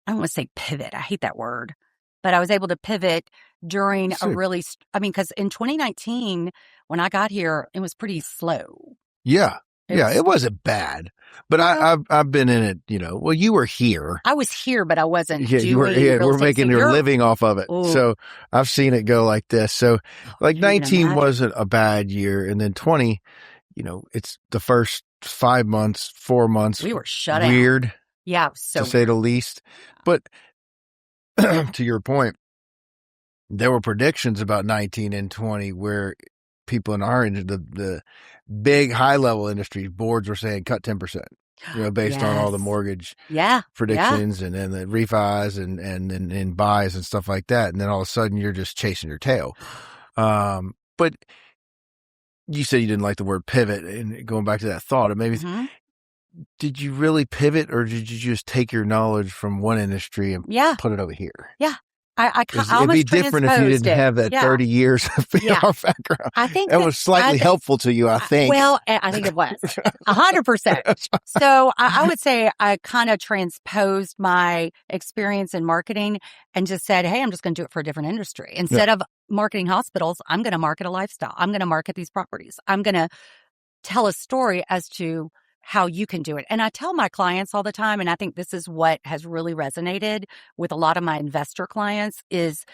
I don't want to say pivot. I hate that word, but I was able to pivot during because in 2019, when I got here, it was pretty slow. Yeah. It wasn't bad, but I've been in it, well, you were here. I was here, but I wasn't doing you were here. We're making your living off of it. Ooh. So I've seen it go like this. So 19 wasn't a bad year. And then 20, it's the first 4 months. We were shut down. Weird. Yeah. So to say the least. But to your point, there were predictions about 19 and 20 where people in our industry, the big high level industries, boards were saying cut 10%, based on all the mortgage predictions and then the refis and buys and stuff like that. And then all of a sudden you're just chasing your tail. But you said you didn't like the word pivot, and going back to that thought, it maybe did you really pivot, or did you just take your knowledge from one industry and put it over here? Yeah. It'd be different if you didn't have that 30 years of PR background. I think that was slightly helpful to you, I think. Well, I think it was 100%. So I would say I kind of transposed my experience in marketing and just said, hey, I'm just going to do it for a different industry. Instead of marketing hospitals, I'm going to market a lifestyle. I'm going to market these properties. I'm going to tell a story as to how you can do it. And I tell my clients all the time, and I think this is what has really resonated with a lot of my investor clients, is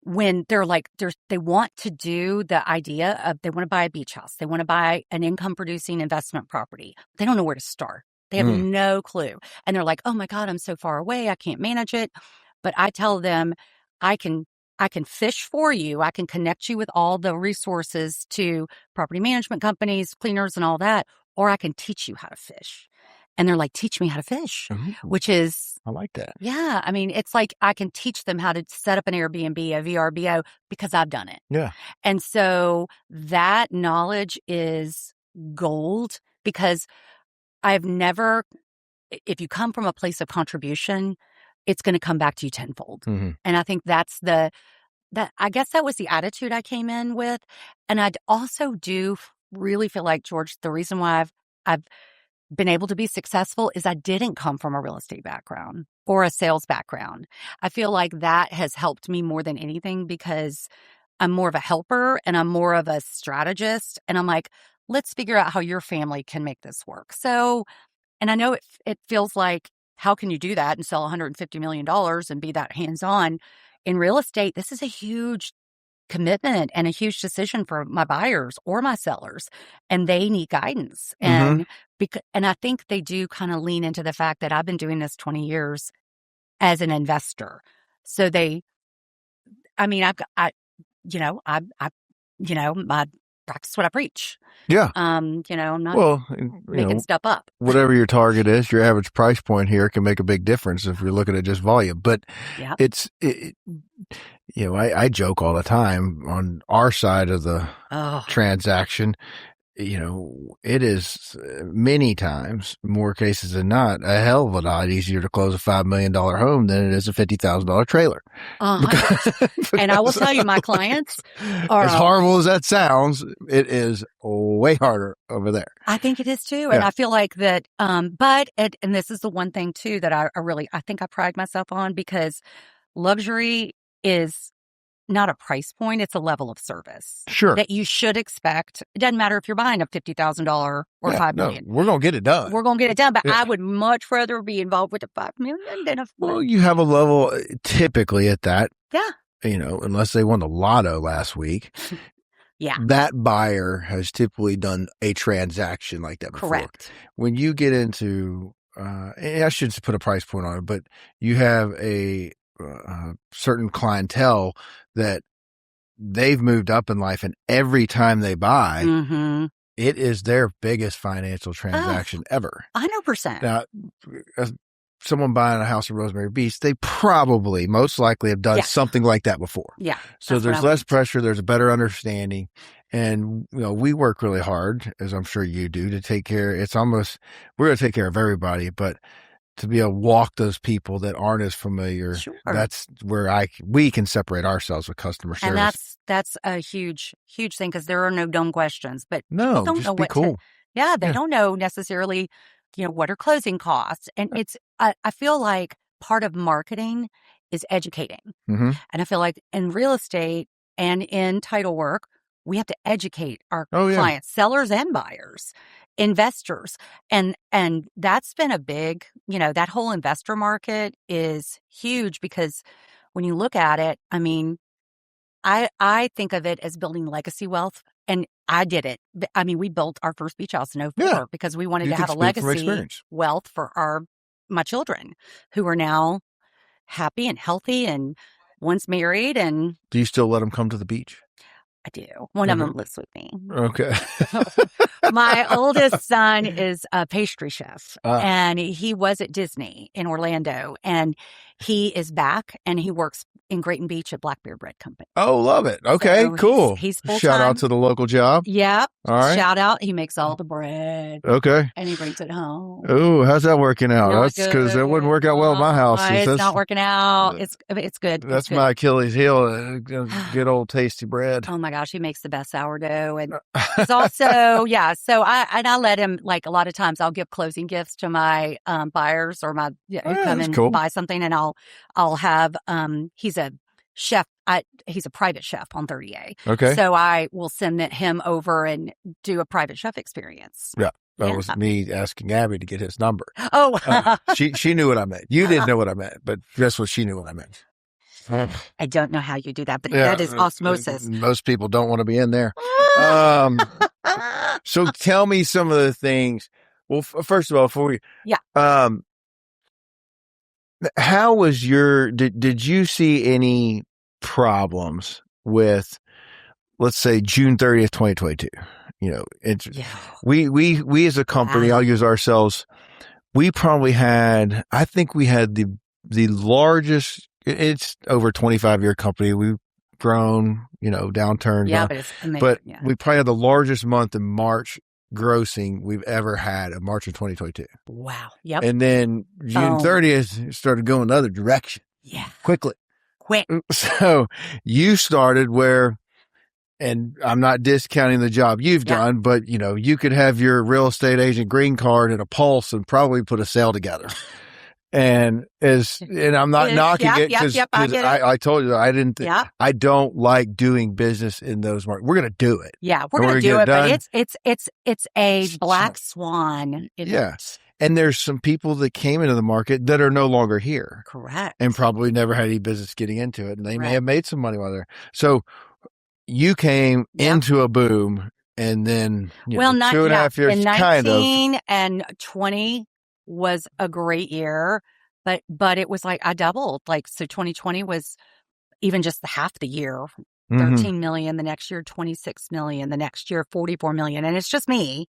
when they're like, they want to do the idea of, they want to buy a beach house. They want to buy an income producing investment property. They don't know where to start. They have no clue. And they're like, oh my God, I'm so far away. I can't manage it. But I tell them, I can fish for you. I can connect you with all the resources to property management companies, cleaners and all that. Or I can teach you how to fish. And they're like, teach me how to fish, which is... I like that. Yeah. I mean, it's like I can teach them how to set up an Airbnb, a VRBO, because I've done it. Yeah. And so that knowledge is gold, because if you come from a place of contribution, it's going to come back to you tenfold. And I think I guess that was the attitude I came in with. And I'd also really feel like, George, the reason why I've been able to be successful is I didn't come from a real estate background or a sales background. I feel like that has helped me more than anything, because I'm more of a helper and I'm more of a strategist. And I'm like, let's figure out how your family can make this work. So, and I know it feels like, how can you do that and sell $150 million and be that hands-on? In real estate, this is a huge commitment and a huge decision for my buyers or my sellers, and they need guidance. And I think they do kind of lean into the fact that I've been doing this 20 years as an investor. So that's what I preach. Yeah. I'm not making stuff up. Whatever your target is, your average price point here can make a big difference if you're looking at just volume. But I joke all the time on our side of the transaction. It is many times, more cases than not, a hell of a lot easier to close a $5 million home than it is a $50,000 trailer. And I will tell you, my clients are... As horrible as that sounds, it is way harder over there. I think it is too. Yeah. And I feel like that, and this is the one thing too that I think I pride myself on, because luxury is not a price point. It's a level of service Sure. that you should expect. It doesn't matter if you're buying a $50,000 or $5 million. We're going to get it done. We're going to get it done. But I would much rather be involved with a $5 million than a $5 million. Well, you have a level typically at that. Yeah. Unless they won the lotto last week. Yeah. That buyer has typically done a transaction like that before. Correct. When you get into, I should put a price point on it, but you have a certain clientele that they've moved up in life, and every time they buy, it is their biggest financial transaction ever. 100%. Now, someone buying a house in Rosemary Beach, they probably most likely have done something like that before. Yeah. So there's less pressure. There's a better understanding. And, we work really hard, as I'm sure you do, to take care. We're going to take care of everybody, but to be able to walk those people that aren't as familiar, that's where we can separate ourselves with customer service. And that's a huge, huge thing, because there are no dumb questions, but no, people don't just know be what cool. they don't know necessarily, what are closing costs. And I feel like part of marketing is educating. Mm-hmm. And I feel like in real estate and in title work, we have to educate our clients, sellers and buyers, investors. And that's been a big, that whole investor market is huge, because when you look at it, I mean, I think of it as building legacy wealth. And I did it. I mean, we built our first beach house in 2004 because we wanted to have a legacy wealth for my children, who are now happy and healthy, and one's married. And do you still let them come to the beach? I do. One of them lives with me. Okay. My oldest son is a pastry chef, and he was at Disney in Orlando, and he is back, and he works in Grayton Beach at Blackbeard Bread Company. Oh, love it. Okay, so cool. He's full-time. Shout out to the local job. Yep. All right. Shout out. He makes all the bread. Okay. And he brings it home. Oh, how's that working out? Not That's because it wouldn't work out well at my house. It's not working out. It's good. That's my Achilles heel. Good old tasty bread. Oh my gosh, he makes the best sourdough, and it's also So I let him, like, a lot of times I'll give closing gifts to my buyers or my who come and buy something, and I'll have he's a chef. He's a private chef on 30A. Okay. So I will send him over and do a private chef experience. Yeah. That was me asking Abby to get his number. Oh. She knew what I meant. You didn't know what I meant, but guess what? She knew what I meant. I don't know how you do that, but that is osmosis. Most people don't want to be in there. So tell me some of the things. Well, first of all, how was did you see any problems with, let's say, June 30th, 2022? We as a company, I'll use ourselves. We probably had, I think we had the largest, it's over 25-year company. We've grown, downturn. Yeah, but it's amazing. But we probably had the largest month in March grossing we've ever had in March of 2022. Wow. Yep. And then June 30th started going the other direction. Yeah. Quick. So you started and I'm not discounting the job you've done, but you could have your real estate agent green card and a pulse and probably put a sale together. And I'm not knocking it because I told you I don't like doing business in those markets. We're going to do it. Yeah, we're going to do it, but it's a black swan. And there's some people that came into the market that are no longer here. Correct. And probably never had any business getting into it. And they may have made some money while they're there. So you came into a boom, and then 2.5 years, in 19 kind of. And 20 was a great year, but it was like I doubled. So 2020 was even just half the year, 13 million. The next year, 26 million. The next year, 44 million. And it's just me.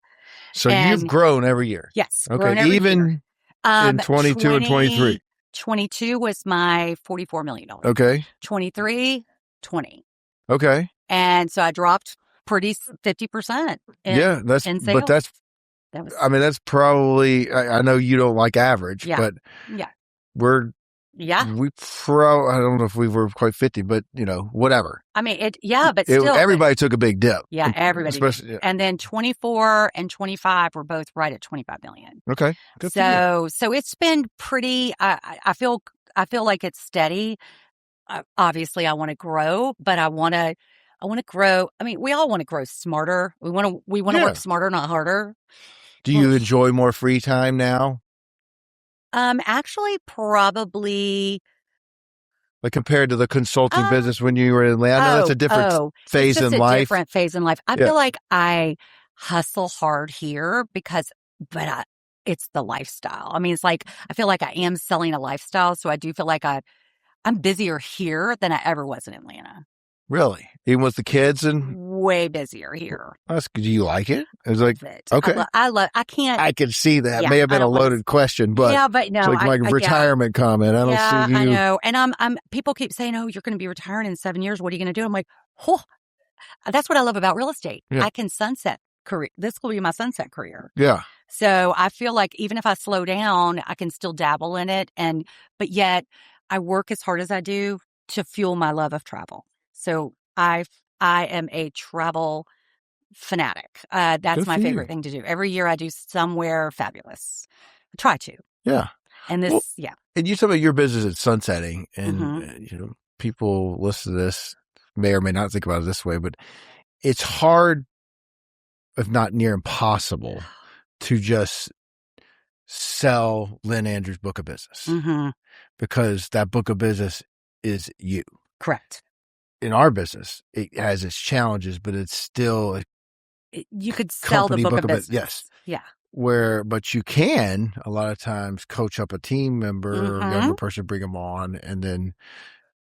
So you've grown every year. Yes. Okay. Even in 22 and 23. 22 was my $44 million. Okay. 23, 20. Okay. And so I dropped pretty 50%. That's probably, I know you don't like average, but we're, I don't know if we were quite 50, but whatever. I mean, but still. Everybody took a big dip. Yeah, everybody did. And then 24 and 25 were both right at 25 million. Okay. Good so it's been pretty, I feel like it's steady. obviously I want to grow, but I want to grow. I mean, we all want to grow smarter. We want to Yeah. work smarter, not harder. Do you enjoy more free time now? Actually, probably. Like compared to the consulting business when you were in Atlanta, I know that's a different phase it's just in a life. different phase in life. I feel like I hustle hard here but it's the lifestyle. I mean, it's like, I feel like I am selling a lifestyle. So I do feel like I'm busier here than I ever was in Atlanta. Really? Even with the kids and way busier here. do you like it? It was like, okay. I can't. I can see that. Yeah, May have been a loaded question, but yeah, but no, it's like my retirement comment. I don't see you. I know. And people keep saying, oh, you're going to be retiring in 7 years. What are you going to do? I'm like, oh, that's what I love about real estate. Yeah. I can sunset career. This will be my sunset career. Yeah. So I feel like even if I slow down, I can still dabble in it. But yet I work as hard as I do to fuel my love of travel. So I am a travel fanatic. That's my favorite thing to do. Every year I do somewhere fabulous. I try to. Yeah. And this, yeah. And you talk about your business at sunsetting, and people listen to this may or may not think about it this way, but it's hard, if not near impossible, to just sell Lynne Andrews' book of business because that book of business is you. Correct. In our business, it has its challenges, but it's still you could sell the book of business. Yes. Yeah. But you can a lot of times coach up a team member or younger person, bring them on, and then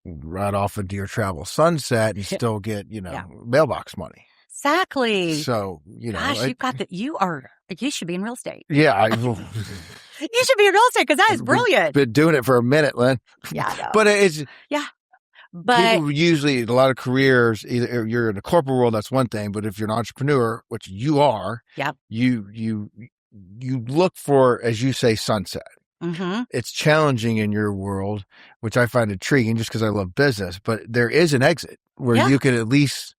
ride off into your travel sunset and still get mailbox money. Exactly. So gosh, you've got that. You should be in real estate. Yeah, you should be in real estate because that is brilliant. Been doing it for a minute, Lynne. Yeah, I know. But it's But people usually, a lot of careers, either you're in the corporate world, that's one thing. But if you're an entrepreneur, which you are, you look for, as you say, sunset. It's challenging in your world, which I find intriguing just because I love business. But there is an exit where you can at least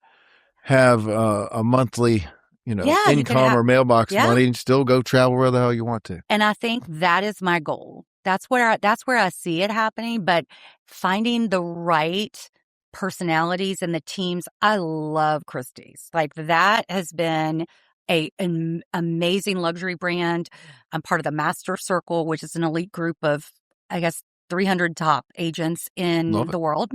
have a monthly, income or mailbox money and still go travel where the hell you want to. And I think that is my goal. That's where I see it happening. But finding the right personalities and the teams, I love Christie's. Like that has been an amazing luxury brand. I'm part of the Master Circle, which is an elite group of, I guess, 300 top agents in the world.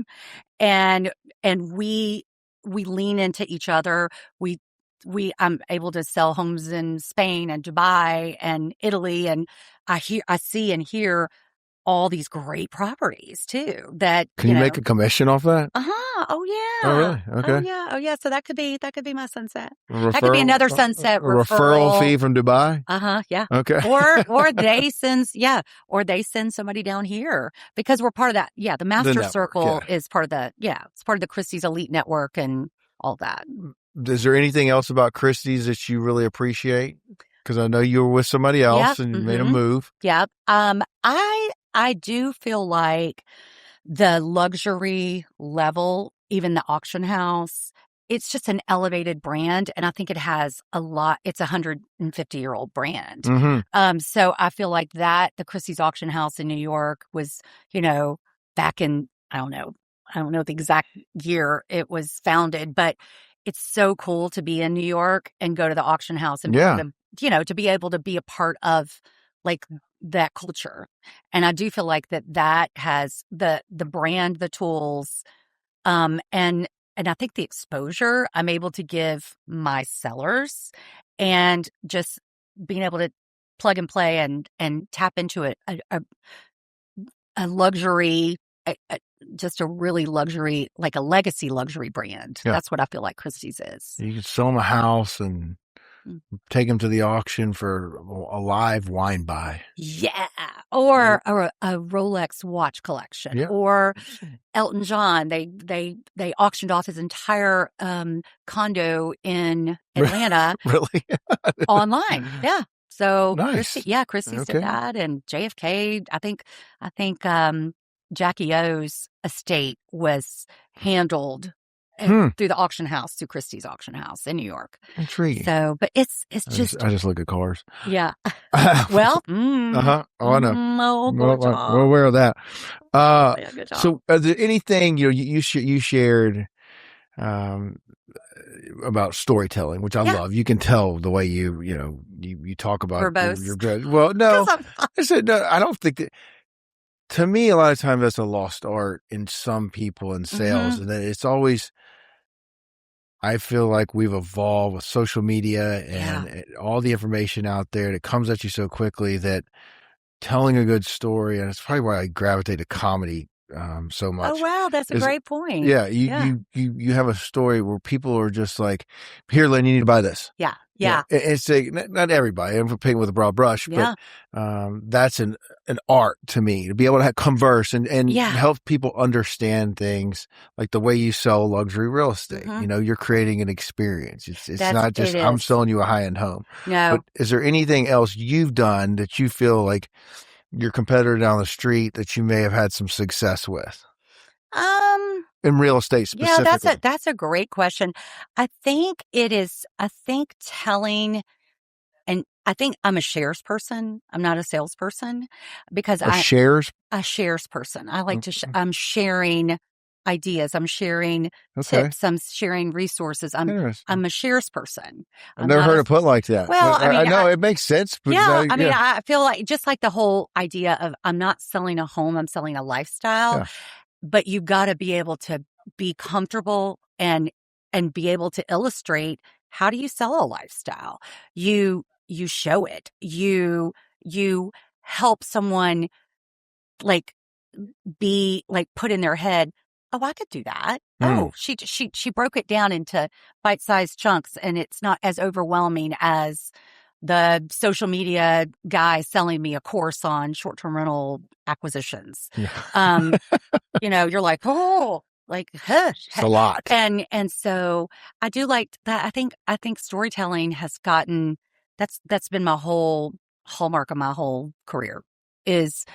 And we lean into each other. I'm able to sell homes in Spain and Dubai and Italy, and I see and hear all these great properties too. That can you make a commission off that? Oh yeah. Oh really? Okay. Oh yeah. So that could be my sunset. That could be another sunset referral fee from Dubai. Yeah. Okay. or they send somebody down here because we're part of that. Yeah. The Master Circle is part of it's part of the Christie's Elite Network and all that. Is there anything else about Christie's that you really appreciate? Because I know you were with somebody else and you made a move. Yeah. I do feel like the luxury level, even the auction house, it's just an elevated brand. And I think it has it's a 150-year-old brand. So I feel like that the Christie's auction house in New York was, back in, I don't know the exact year it was founded, but it's so cool to be in New York and go to the auction house and to be able to be a part of like that culture. And I do feel like that has the brand, the tools, and I think the exposure I'm able to give my sellers and just being able to plug and play and tap into a luxury, just a really luxury, like a legacy luxury brand. Yeah. That's what I feel like Christie's is. You can sell them a house and take them to the auction for a live wine buy. Yeah. Or a Rolex watch collection. Yeah. Or Elton John. They auctioned off his entire condo in Atlanta. Really? Online. Yeah. So nice. Christie's did that, and JFK. I think Jackie O's estate was handled through the auction house, through Christie's auction house in New York. Intriguing. So, but it's just I just look at cars. yeah. Well, Oh, I know. Oh, good job. We're aware of that. Yeah, good job. So, is there anything you shared about storytelling, which I love? You can tell the way you talk about verbose. Well, no, I said no. I don't think that. To me, a lot of times that's a lost art in some people in sales, and that it's always. I feel like we've evolved with social media and all the information out there that comes at you so quickly that telling a good story, and it's probably why I gravitate to comedy so much. Oh, wow. That's a great point. Yeah. You have a story where people are just like, here, Lynne, you need to buy this. Yeah. Yeah. It's not everybody. I'm painting with a broad brush, but that's an art to me to be able to converse and help people understand things like the way you sell luxury real estate. You're creating an experience. It's not just I'm selling you a high-end home. No. But is there anything else you've done that you feel like your competitor down the street that you may have had some success with? In real estate specifically? Yeah, that's a great question. I think telling, and I think I'm a shares person. I'm not a salesperson because a shares person. I like to, I'm sharing ideas. I'm sharing tips. I'm sharing resources. I'm a shares person. I've never heard it put like that. Well, I know it makes sense. But I feel like just like the whole idea of I'm not selling a home, I'm selling a lifestyle. Yeah. But you've got to be able to be comfortable and be able to illustrate how do you sell a lifestyle. You show it. You help someone like be like put in their head, oh, I could do that. Oh, she broke it down into bite-sized chunks, and it's not as overwhelming as the social media guy selling me a course on short-term rental acquisitions. Yeah. You're like, oh, like, it's a lot. And so I do like that. I think storytelling has gotten, that's been my whole hallmark of my whole career is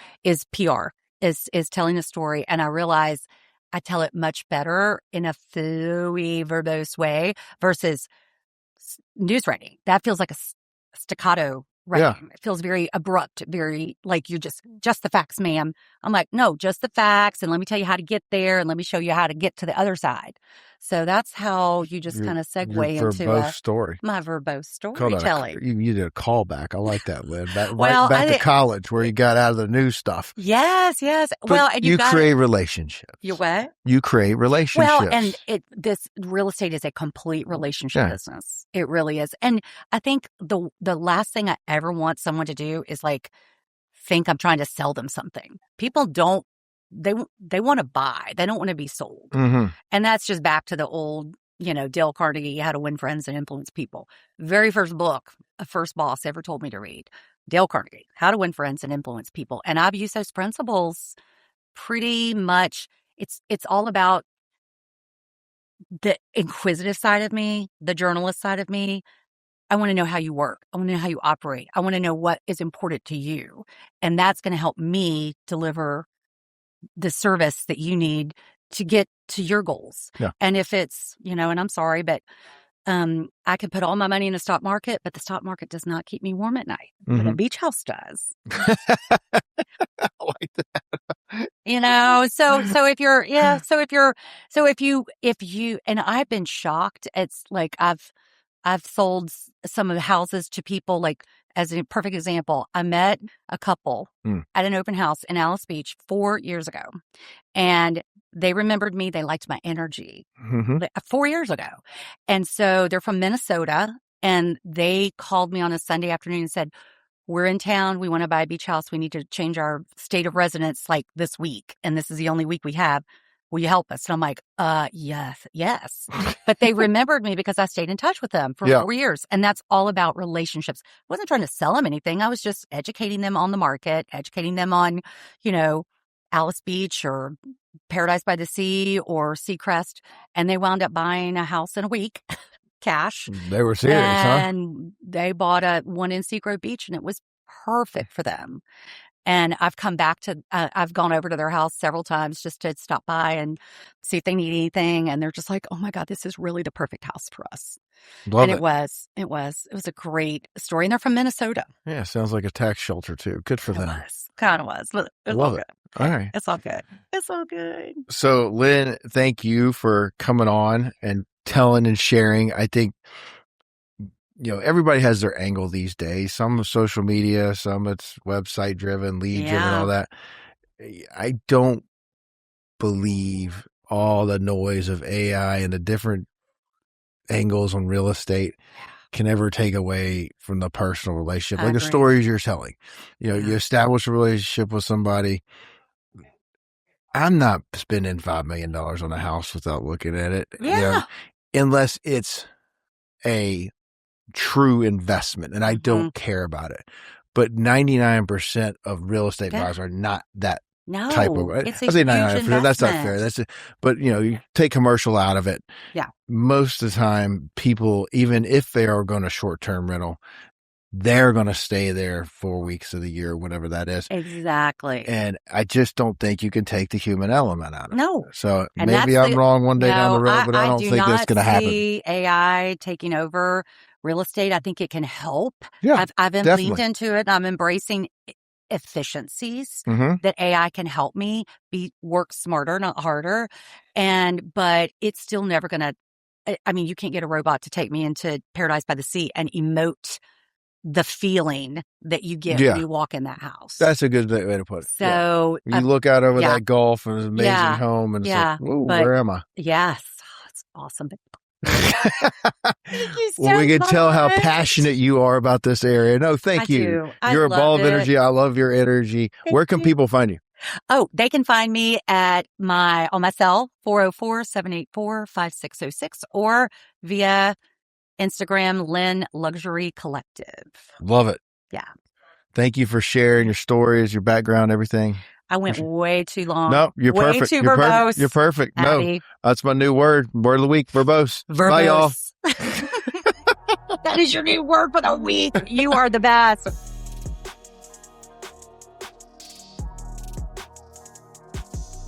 PR, is telling a story. And I realize I tell it much better in a fluey, verbose way versus news writing. That feels like a staccato writing. Yeah. It feels very abrupt, very like you're just the facts, ma'am. I'm like, no, just the facts. And let me tell you how to get there. And let me show you how to get to the other side. So that's how you just kind of segue into story. My verbose storytelling. You did a callback. I like that, Lynne. Back to college where you got out of the new stuff. Yes. But and you create relationships. You what? You create relationships. Well, and this real estate is a complete relationship business. It really is. And I think the last thing I ever want someone to do is like think I'm trying to sell them something. People don't. They want to buy. They don't want to be sold. Mm-hmm. And that's just back to the old, Dale Carnegie, How to Win Friends and Influence People. Very first book a first boss ever told me to read. Dale Carnegie, How to Win Friends and Influence People. And I've used those principles pretty much. It's all about the inquisitive side of me, the journalist side of me. I want to know how you work. I want to know how you operate. I want to know what is important to you. And that's going to help me deliver the service that you need to get to your goals. Yeah. And if it's, and I'm sorry, but I can put all my money in the stock market, but the stock market does not keep me warm at night. Mm-hmm. But a beach house does. I like that. So if you, and I've been shocked. It's like I've sold some of the houses to people, like as a perfect example, I met a couple at an open house in Alice Beach 4 years ago, and they remembered me. They liked my energy 4 years ago. And so they're from Minnesota, and they called me on a Sunday afternoon and said, we're in town. We want to buy a beach house. We need to change our state of residence like this week. And this is the only week we have. Will you help us? And I'm like, yes. But they remembered me because I stayed in touch with them for 4 years. And that's all about relationships. I wasn't trying to sell them anything. I was just educating them on the market, educating them on, Alice Beach or Paradise by the Sea or Seacrest. And they wound up buying a house in a week, cash. They were serious, and they bought one in Seagrove Beach, and it was perfect for them. And I've come back to, I've gone over to their house several times just to stop by and see if they need anything. And they're just like, oh my God, this is really the perfect house for us. Love And it. it was a great story. And they're from Minnesota. Yeah, sounds like a tax shelter too. Good for them. Kind of was. But it's Love all it. good. All right. It's all good. It's all good. So, Lynn, thank you for coming on and telling and sharing. I think, everybody has their angle these days. Some is social media, some it's website driven, lead driven, all that. I don't believe all the noise of AI and the different angles on real estate can ever take away from the personal relationship. Like the stories you're telling, you establish a relationship with somebody. I'm not spending $5 million on a house without looking at it. Unless it's a true investment, and I don't care about it. But 99% of real estate buyers are not that type of. It's I say 99%. That's not fair. That's it. But you take commercial out of it. Yeah. Most of the time, people, even if they are going to short-term rental, they're going to stay there 4 weeks of the year, whatever that is. Exactly. And I just don't think you can take the human element out of it. No. So maybe I'm wrong one day down the road, but I don't think that's going to happen. AI taking over real estate. I think it can help. Yeah, I've been leaned into it. I'm embracing efficiencies that AI can help me work smarter, not harder. But it's still never going to, you can't get a robot to take me into Paradise by the Sea and emote the feeling that you get when you walk in that house. That's a good way to put it. So you look out over that Gulf and an amazing home, and it's like, whoa, where am I? Yes, it's awesome. Thank you so much. We can tell how passionate you are about this area. No, thank you. You're a ball of energy. I love your energy. Where can people find you? Oh, they can find me on my cell, 404-784-5606, or via Instagram, Lynne Luxury Collective. Love it. Yeah. Thank you for sharing your stories, your background, everything. I went way too long. No, you're perfect. Too verbose. You're perfect. Abby. No, that's my new word. Word of the week, verbose. Bye, y'all. That is your new word for the week. You are the best.